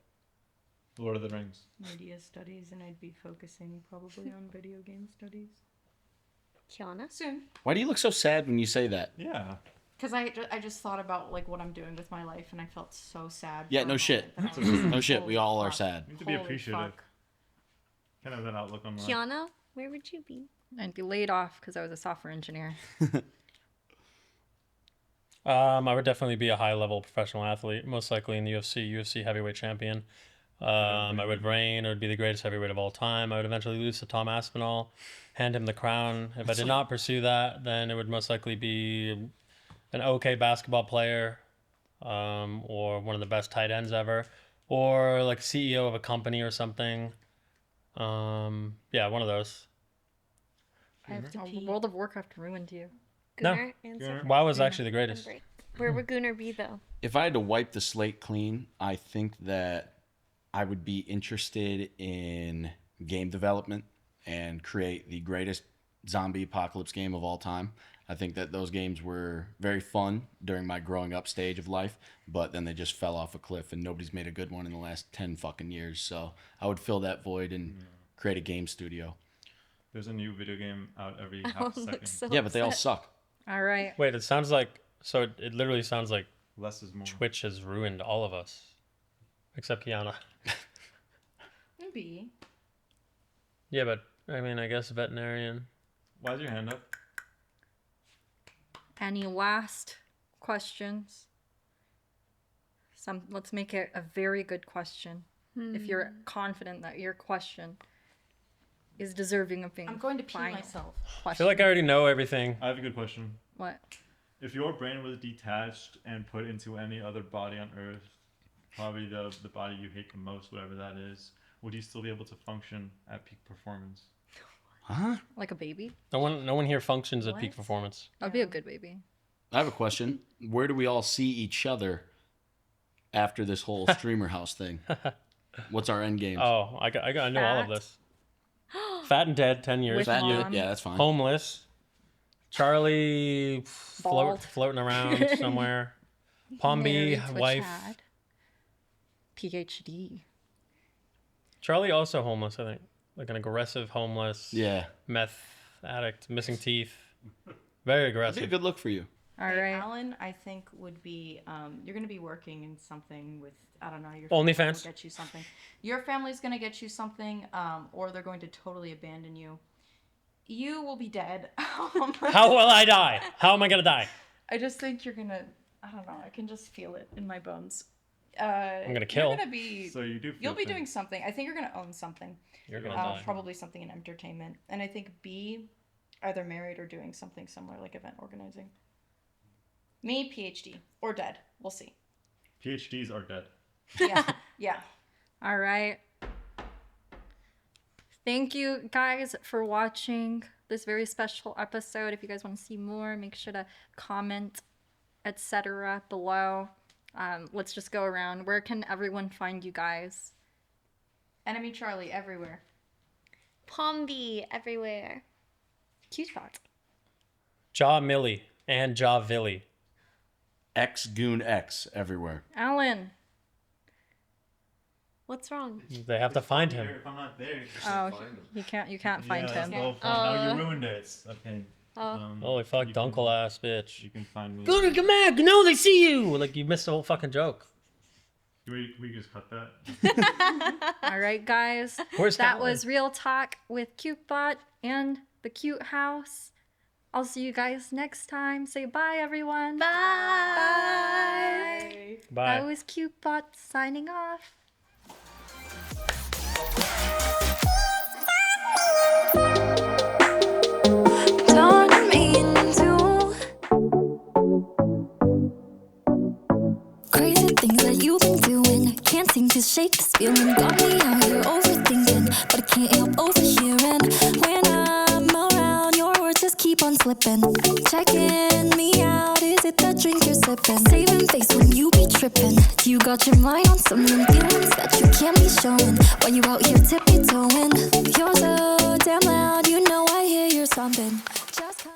Lord of the Rings. Media studies, and I'd be focusing probably on video game studies. Kiana? Soon. Why do you look so sad when you say that? Yeah. Because I just thought about like what I'm doing with my life, and I felt so sad. Yeah, for a no moment shit. that I was just like, No shit. We holy all are fuck. sad. You have to be Holy appreciative. fuck. Kind of that outlook on life. Kiana, where would you be? I'd be laid off because I was a software engineer. I would definitely be a high-level professional athlete, most likely in the UFC heavyweight champion. I would reign. I would be the greatest heavyweight of all time. I would eventually lose to Tom Aspinall, hand him the crown. If I did not pursue that, then it would most likely be an okay basketball player, or one of the best tight ends ever, or like CEO of a company or something. Yeah, one of those. I have to pee. World of Warcraft ruined you. No. Gunnar, answer. WoW was actually the greatest. Great. Where would Gunnar be, though? If I had to wipe the slate clean, I think that I would be interested in game development and create the greatest zombie apocalypse game of all time. I think that those games were very fun during my growing up stage of life, but then they just fell off a cliff and nobody's made a good one in the last 10 fucking years. So I would fill that void and create a game studio. There's a new video game out every Oh, half a look second. so Yeah, but they all upset. suck. All right. Wait, it sounds like it literally sounds like Less is more. Twitch has ruined all of us, except Kiana. Maybe. Yeah, but I mean, I guess veterinarian. Why is your hand up? Any last questions? Let's make it a very good question. If you're confident that your question is deserving of being I'm going to pee final myself. I feel like I already know everything. I have a good question. What? If your brain was detached and put into any other body on Earth, probably the body you hate the most, whatever that is, would you still be able to function at peak performance? Huh? Like a baby? No one here functions at peak What? performance. I'd be a good baby. I have a question. Where do we all see each other after this whole streamer house thing? What's our end game? Oh, I know all of Fat. this. Fat and dead, 10 years. With Fat mom. dude? Yeah, that's fine. Homeless. Charlie Bald. floating around somewhere. Palm B, Married to a wife. Chad. PhD. Charlie also homeless, I think. Like an aggressive homeless Yeah. meth addict, missing teeth. Very That'd be a aggressive. good look for you. All Hey, right. Alan, I think would be you're gonna be working in something with I don't know your OnlyFans? family will get you something. Your family's gonna get you something, or they're going to totally abandon you. You will be dead. How will I die? How am I gonna die? I just think you're gonna. I don't know. I can just feel it in my bones. I'm gonna kill. You're gonna be. So you do. You'll be feel doing something. I think you're gonna own something. You're gonna die. Probably something in entertainment, and I think B, either married or doing something somewhere like event organizing. Me, PhD or dead. We'll see. PhDs are dead. Yeah, yeah. All right. Thank you guys for watching this very special episode. If you guys want to see more, make sure to comment, etc. below. Let's just go around. Where can everyone find you guys? Enemy Charlie everywhere. Palm B everywhere. Kyootbot. Jaw Millie and Jaw Villy. X Goon X everywhere. Alan. What's wrong? They have to find him. If I'm not there. Oh, you can't find yeah, him. that's no fun. No, you ruined it. Okay. Holy fuck, you can- dunkle ass bitch. You can find me. Gunnar, come back! No, they see you! Like, you missed the whole fucking joke. We just cut that. All right, guys. Where's That Alan? was Real Talk with KyootBot and the KyootHouse. I'll see you guys next time. Say bye, everyone. Bye. Bye. That was KyootBot signing off. Don't mean to. Crazy things that you've been doing. Can't seem to shake this feeling. Got me out here overthinking, but I can't help overhearing. When I'm around, your words just keep on slipping. Checking me out, is it that drink you're sipping? Saving face when you be tripping? You got your mind on something, feelings that you can't be showing. Why you out here tippy toeing? You're so damn loud, you know I hear you're stomping. Just